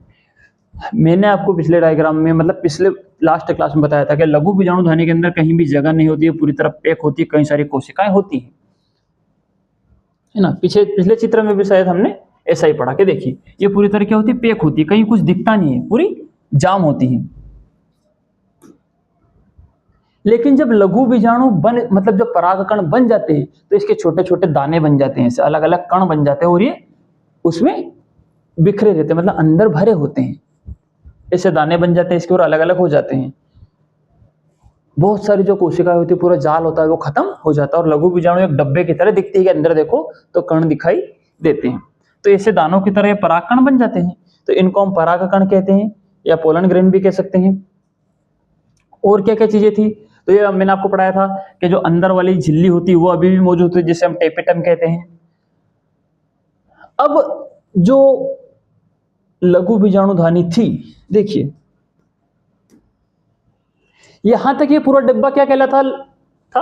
मैंने आपको पिछले डायग्राम में, मतलब पिछले लास्ट क्लास में बताया था कि लघु बीजाणु धानी के अंदर कहीं भी जगह नहीं होती है, पूरी तरह पैक होती है, कई सारी कोशिकाएं होती हैं, है ना। पिछले चित्र में भी शायद हमने ऐसा ही पढ़ा के देखिए, ये पूरी तरह क्या होती है, पैक होती है, कहीं कुछ दिखता नहीं है, पूरी जाम होती है। लेकिन जब लघु बीजाणु मतलब जब परागकण बन जाते हैं तो इसके छोटे छोटे दाने बन जाते हैं, अलग अलग कण बन जाते हैं और ये उसमें बिखरे रहते हैं, मतलब अंदर भरे होते हैं, ऐसे दाने बन जाते हैं इसके और अलग अलग हो जाते हैं। बहुत सारी जो कोशिकाएं होती है, पूरा जाल होता है, वो खत्म हो जाता है और लघु बीजाणु एक डब्बे की तरह दिखती है कि अंदर देखो तो कण दिखाई देते हैं। तो ऐसे दानों की तरह ये परागकण बन जाते हैं, तो इनको हम परागकण कहते हैं या पोलन ग्रेन भी कह सकते हैं। और क्या क्या चीजें थी, तो ये मैंने आपको पढ़ाया था कि जो अंदर वाली झिल्ली होती है वो अभी भी मौजूद है, जिसे हम टेपिटम कहते हैं। अब जो लघु बीजाणु धानी थी, देखिए यहां तक ये पूरा डिब्बा क्या कहलाता था,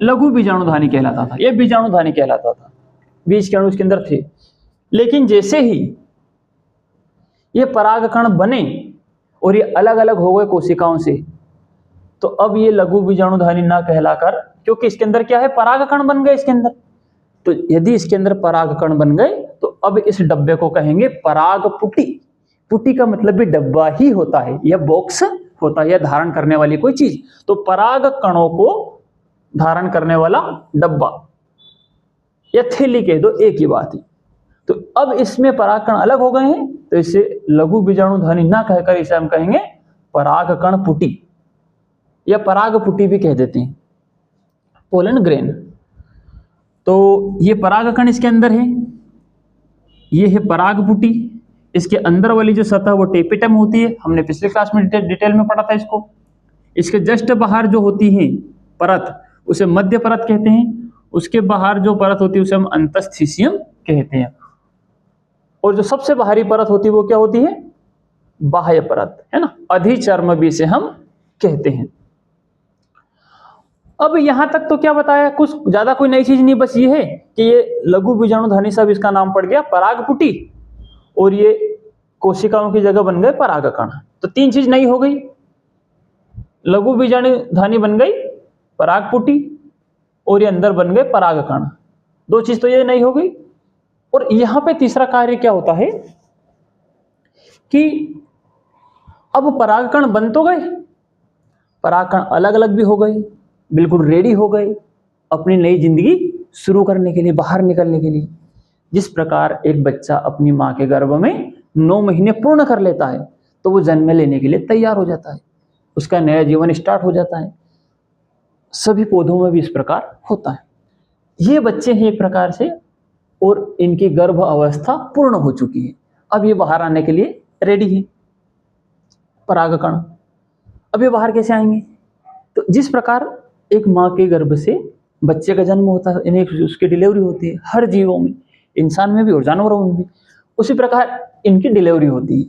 लघु बीजाणु धानी कहलाता था, ये बीजाणु धानी कहलाता था, बीज के अणु इसके अंदर थे। लेकिन जैसे ही ये परागकण बने और ये अलग अलग हो गए कोशिकाओं से, तो अब ये लघु बीजाणु धानी ना कहलाकर, क्योंकि इसके अंदर क्या है, परागकण बन गए इसके अंदर, तो यदि इसके अंदर परागकण बन गए तो अब इस डब्बे को कहेंगे परागपुटी। पुटी का मतलब भी डब्बा ही होता है, यह बॉक्स होता है, यह धारण करने वाली कोई चीज, तो परागकणों को धारण करने वाला डब्बा या थैली कह दो, एक ही बात है। तो अब इसमें परागकण अलग हो गए हैं, तो इसे लघु बीजाणु धानी ना कहकर इसे हम कहेंगे परागकण पुटी या परागपुटी भी कह देते हैं, पोलन ग्रेन। तो ये परागकण इसके अंदर है, ये है परागपुटी, इसके अंदर वाली जो सतह वो टेपिटम होती है, हमने पिछले क्लास में डिटेल में पढ़ा था इसको। इसके जस्ट बाहर जो होती है परत, उसे मध्य परत कहते हैं, उसके बाहर जो परत होती है उसे हम अंतस्थीसियम कहते हैं, और जो सबसे बाहरी परत होती है वो क्या होती है, बाह्य परत, है ना, अधिचर्म भी से हम कहते हैं। अब यहां तक तो क्या बताया, कुछ ज्यादा कोई नई चीज नहीं, बस ये है कि ये लघु बीजाणु धानी सब इसका नाम पड़ गया परागपुटी, और ये कोशिकाओं की जगह बन गए परागकण। तो 3 चीज नई हो गई, लघु बीजाणु धानी बन गई, परागपुटी, और ये अंदर बन गए परागकण। 2 चीज तो ये नई हो गई। और यहां पे तीसरा कार्य क्या होता है कि अब परागकण बन तो गए, परागकण अलग अलग भी हो गए, बिल्कुल रेडी हो गए अपनी नई जिंदगी शुरू करने के लिए, बाहर निकलने के लिए। जिस प्रकार एक बच्चा अपनी मां के गर्भ में 9 महीने पूर्ण कर लेता है तो वो जन्म लेने के लिए तैयार हो जाता है, उसका नया जीवन स्टार्ट हो जाता है। सभी पौधों में भी इस प्रकार होता है। ये बच्चे हैं एक प्रकार से, और इनकी गर्भ अवस्था पूर्ण हो चुकी है, अब ये बाहर आने के लिए रेडी है परागकण। अब ये बाहर कैसे आएंगे, तो जिस प्रकार एक माँ के गर्भ से बच्चे का जन्म होता है, इन्हें उसकी डिलीवरी होती है, हर जीवों में, इंसान में भी और जानवरों में भी, उसी प्रकार इनकी डिलीवरी होती है,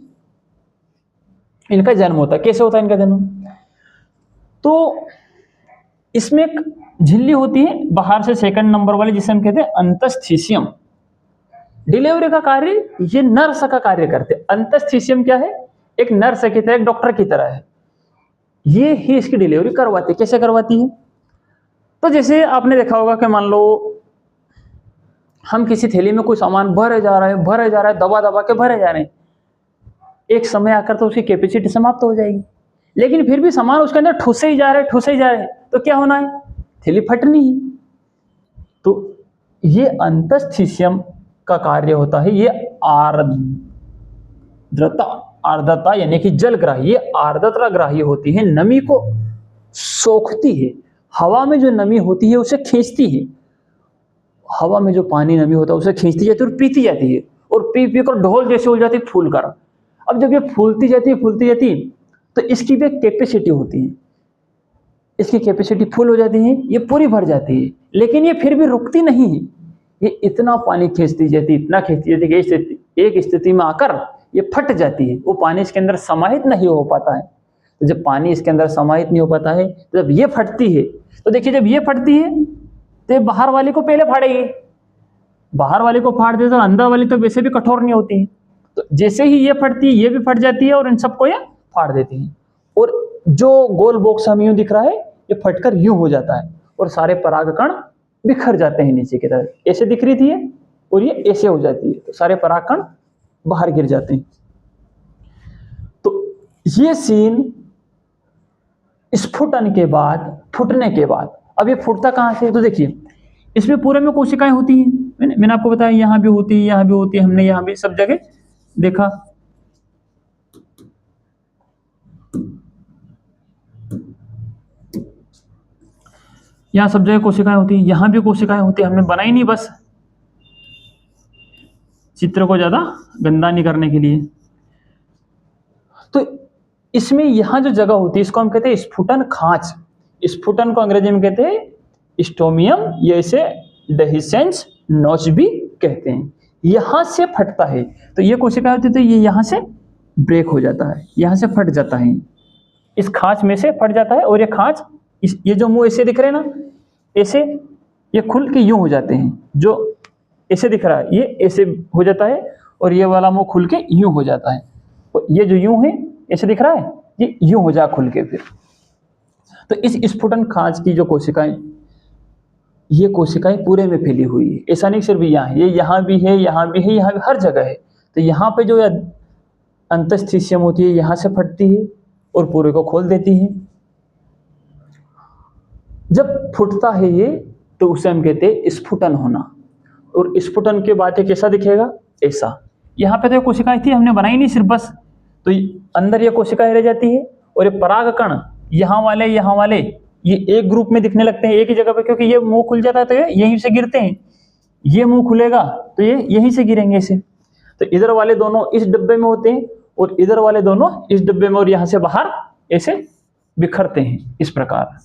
इनका जन्म होता है। कैसे होता है इनका जन्म, तो इसमें एक झिल्ली होती है बाहर से 2nd नंबर वाली, जिसे हम कहते हैं अंतस्थीसियम। डिलीवरी का कार्य ये नर्स का कार्य करते हैं। अंतस्थीसियम क्या है, एक नर्स की तरह, एक डॉक्टर की तरह है, ये ही इसकी डिलीवरी करवाती है। कैसे करवाती है, तो जैसे आपने देखा होगा कि मान लो हम किसी थैली में कोई सामान भरे जा रहे हैं, भरे जा रहे हैं, दबा दबा के भरे जा रहे हैं, एक समय आकर तो उसकी कैपेसिटी समाप्त हो जाएगी, लेकिन फिर भी सामान उसके अंदर ठुसे ही जा रहे, ठुसे ही जा रहे, तो क्या होना है, थैली फटनी ही। तो ये अंतस्थिशियम का कार्य होता है, ये आर्द्रता, आर्द्रता यानी कि जलग्राही, ये आर्द्रता ग्राही होती है, नमी को सोखती है, हवा में जो नमी होती है उसे खींचती है, हवा में जो पानी नमी होता है उसे खींचती जाती है और पीती जाती है, और पी पी कर ढोल जैसे हो जाती है फूल कर। अब जब ये फूलती जाती है, फूलती जाती है, तो इसकी भी एक कैपेसिटी होती है, इसकी कैपेसिटी फुल हो जाती है, ये पूरी भर जाती है, लेकिन ये फिर भी रुकती नहीं है, ये इतना पानी खींचती जाती है, इतना खींचती जाती है कि एक स्थिति में आकर ये फट जाती है, वो पानी इसके अंदर समाहित नहीं हो पाता है। तो जब पानी इसके अंदर समाहित नहीं हो पाता है, तो जब ये फटती है, तो देखिए जब ये फटती है तो बाहर वाली को पहले फाड़ेगी, बाहर वाली को फाड़ दे तो अंदर वाली तो वैसे भी कठोर नहीं होती है, तो जैसे ही ये फटती है ये भी फट जाती है और इन सबको ये फाड़ देती है, और जो गोल बॉक्स हमें यूं दिख रहा है ये फटकर यूं हो जाता है और सारे परागकण बिखर जाते हैं नीचे की तरफ, ऐसे दिख रही थी ये, और ये ऐसे हो जाती है, तो सारे परागकण बाहर गिर जाते हैं। तो ये सीन स्फुटन के बाद, फूटने के बाद, अब ये फूटता कहां से, तो देखिए इसमें पूरे में कोशिकाएं होती हैं, मैंने आपको बताया यहां भी होती है, यहां भी होती है, हमने यहां भी सब जगह देखा। यहां सब जगह कोशिकाएं होती है, यहां भी कोशिकाएं होती है, हमने बनाई नहीं बस चित्र को ज्यादा गंदा नहीं करने के लिए। तो इसमें यहां जो जगह होती है इसको हम कहते हैं स्फुटन खांच, स्फुटन को अंग्रेजी में कहते हैं स्टोमियम, या इसे डेहिसेंस नोच भी कहते हैं। यहां से फटता है, तो ये कोशिका होती है, तो ये यहां से ब्रेक हो जाता है, यहां से फट जाता है, इस खांच में से फट जाता है, और ये खांच ये जो मुंह ऐसे दिख रहे हैं ना, ऐसे ये खुल के यूं हो जाते हैं, जो ऐसे दिख रहा है ये ऐसे हो जाता है, और ये वाला मुंह खुल के यूं हो जाता है, और ये जो यूं है ऐसे दिख रहा है, ये यूं हो जा खुल के फिर। तो इस स्फुटन खांच की जो कोशिकाएं, ये कोशिकाएं पूरे में फैली हुई है, ऐसा नहीं सिर्फ यहाँ है, ये यहाँ भी है, यहाँ भी है, यहाँ भी, हर जगह है। तो यहाँ पे जो अंतस्थिशियम होती है यहाँ से फटती है और पूरे को खोल देती है। जब फूटता है ये, तो उसे हम कहते हैं स्फुटन होना, और स्फुटन के बाद ये कैसा दिखेगा, ऐसा। यहाँ पे तो ये कोशिकाएं थी, हमने बनाई नहीं सिर्फ बस, तो अंदर ये कोशिकाएं रह जाती है, और ये परागकण यहाँ वाले ये एक ग्रुप में दिखने लगते हैं एक ही जगह पे, क्योंकि ये मुंह खुल जाता है तो ये यहीं से गिरते हैं, ये मुंह खुलेगा तो ये यहीं से गिरेंगे ऐसे। तो इधर वाले दोनों इस डब्बे में होते हैं और इधर वाले दोनों इस डब्बे में, और यहां से बाहर ऐसे बिखरते हैं इस प्रकार।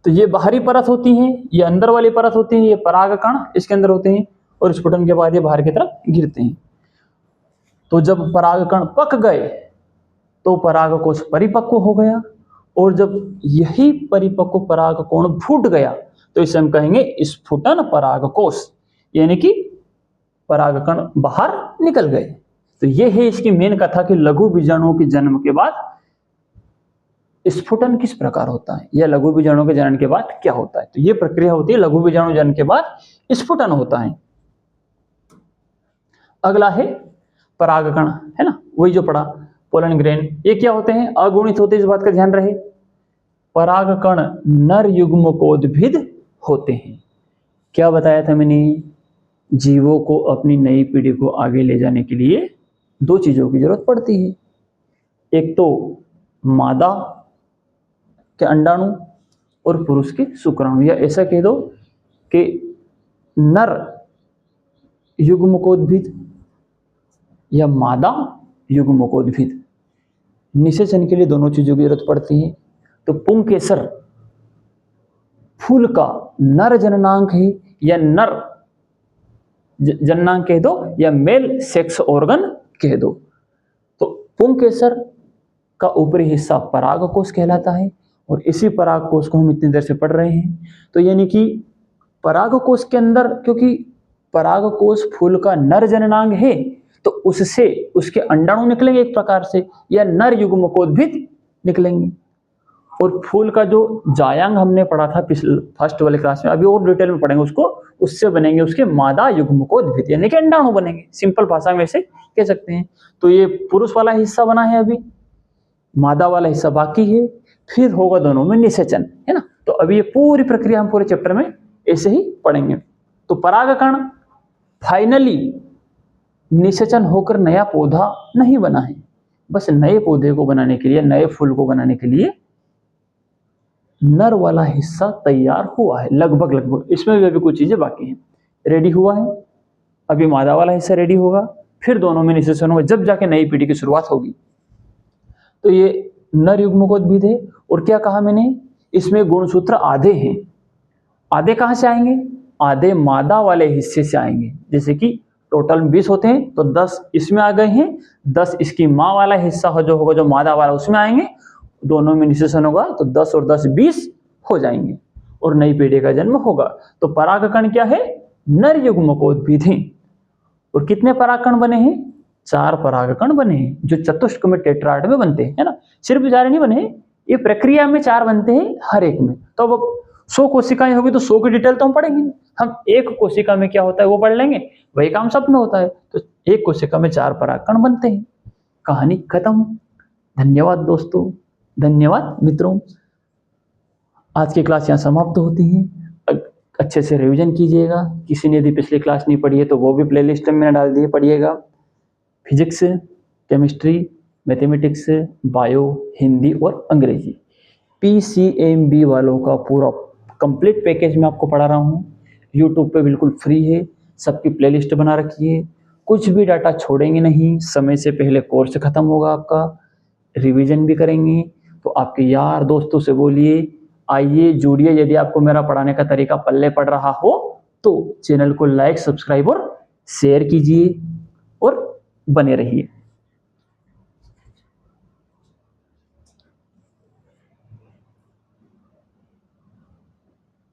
तो ये बाहरी परत होती है, ये अंदर वाली परत होती है, ये परागकण इसके अंदर होते हैं, और स्फुटन के बाद ये बाहर की तरफ गिरते हैं। तो जब परागकण पक गए तो परागकोश परिपक्व हो गया, और जब यही परिपक्व परागकोण फूट गया तो इसे हम कहेंगे स्फुटन परागकोश, यानी कि परागकण बाहर निकल गए। तो ये है इसकी मेन कथा कि लघु बीजाणुओं के जन्म के बाद स्फुटन किस प्रकार होता है, या लघु बीजाणु के जन्म के बाद क्या होता है। तो ये प्रक्रिया होती है, लघु बीजाणु जन्म के बाद स्फुटन होता है। अगला है परागकण, है ना, वही जो पढ़ा पोलन ग्रेन। ये क्या होते हैं, अगुणित होते हैं, इस बात का ध्यान रहे। परागकण नर युग्मकोद्भिद होते हैं। क्या बताया था मैंने, जीवों को अपनी नई पीढ़ी को आगे ले जाने के लिए दो चीजों की जरूरत पड़ती है, एक तो मादा के अंडाणु और पुरुष के शुक्राणु, या ऐसा कह दो कि नर युग्मकोद्भिद या मादा युग्मकोद्भिद, निषेचन के लिए दोनों चीजों की जरूरत पड़ती है। तो पुंकेसर फूल का नर जननांग है, या नर जननांग कह दो, या मेल सेक्स ऑर्गन कह दो। तो पुंकेसर का ऊपरी हिस्सा परागकोश कहलाता है, और इसी परागकोश को हम इतनी देर से पढ़ रहे हैं। तो यानी कि परागकोश के अंदर, क्योंकि परागकोश फूल का नर जननांग है, तो उससे उसके अंडाणु निकलेंगे एक प्रकार से, या नर युग्मकोद्भिद निकलेंगे, और फूल का जो जायांग हमने पढ़ा था पिछले फर्स्ट वाले क्लास में, अभी और डिटेल में पढ़ेंगे उसको, उससे बनेंगे उसके मादा युग्मकोद्भिद यानी कि अंडाणु बनेंगे, सिंपल भाषा में ऐसे कह सकते हैं। तो ये पुरुष वाला हिस्सा बना है, अभी मादा वाला हिस्सा बाकी है, फिर होगा दोनों में निषेचन, है ना। तो अभी ये पूरी प्रक्रिया हम पूरे चैप्टर में ऐसे ही पढ़ेंगे। तो परागकण फाइनली निषेचन होकर नया पौधा नहीं बना है, बस नए पौधे को बनाने के लिए, नए फूल को बनाने के लिए नर वाला हिस्सा तैयार हुआ है लगभग, इसमें भी अभी कुछ चीजें बाकी हैं, रेडी हुआ है। अभी मादा वाला हिस्सा रेडी होगा, फिर दोनों में निषेचन होगा, जब जाके नई पीढ़ी की शुरुआत होगी। तो ये नर युग्मकोद्भिद है। और क्या कहा मैंने, इसमें गुणसूत्र आधे हैं। आधे कहाँ से आएंगे, आधे मादा वाले हिस्से से आएंगे। जैसे कि टोटल 20 होते हैं तो 10 इसमें आ गए हैं, 10 इसकी माँ वाला हिस्सा हो जो होगा, जो मादा वाला, उसमें आएंगे, दोनों में निषेचन होगा तो 10 और 10 20 हो जाएंगे और नई पीढ़ी का जन्म होगा। तो परागकण क्या है, नर युग्मकोद्भिद हैं। और कितने परागकण बने हैं, 4 परागकण बने हैं, जो चतुष्क में टेट्राड में बनते हैं, है ना। सिर्फ 4 नहीं बने, ये प्रक्रिया में 4 बनते हैं हर एक में। तो अब 100 कोशिकाएं होगी तो 100 की डिटेल तो हम पढ़ेंगे, हम एक कोशिका में क्या होता है वो पढ़ लेंगे, वही काम सब में होता है। तो एक कोशिका में 4 परागकण बनते हैं, कहानी खत्म। धन्यवाद दोस्तों, धन्यवाद मित्रों। आज की क्लास यहाँ समाप्त होती है। अच्छे से रिवीजन कीजिएगा। किसी ने यदि पिछली क्लास नहीं पढ़ी है तो वो भी प्लेलिस्ट में मैंने डाल दी है, पढ़िएगा। Physics, chemistry, mathematics, bio, Hindi और अंग्रेजी, PCMB वालों का पूरा कंप्लीट पैकेज में आपको पढ़ा रहा हूँ। यूट्यूब पे बिल्कुल फ्री है, सबकी प्लेलिस्ट बना रखी है, कुछ भी डाटा छोड़ेंगे नहीं। समय से पहले कोर्स खत्म होगा आपका, रिवीजन भी करेंगे। तो आपके यार दोस्तों से बोलिए, आइए जुड़िए। यदि आपको मेरा पढ़ाने का तरीका पल्ले पड़ रहा हो तो चैनल को लाइक, सब्सक्राइब और शेयर कीजिए और बने रहिए।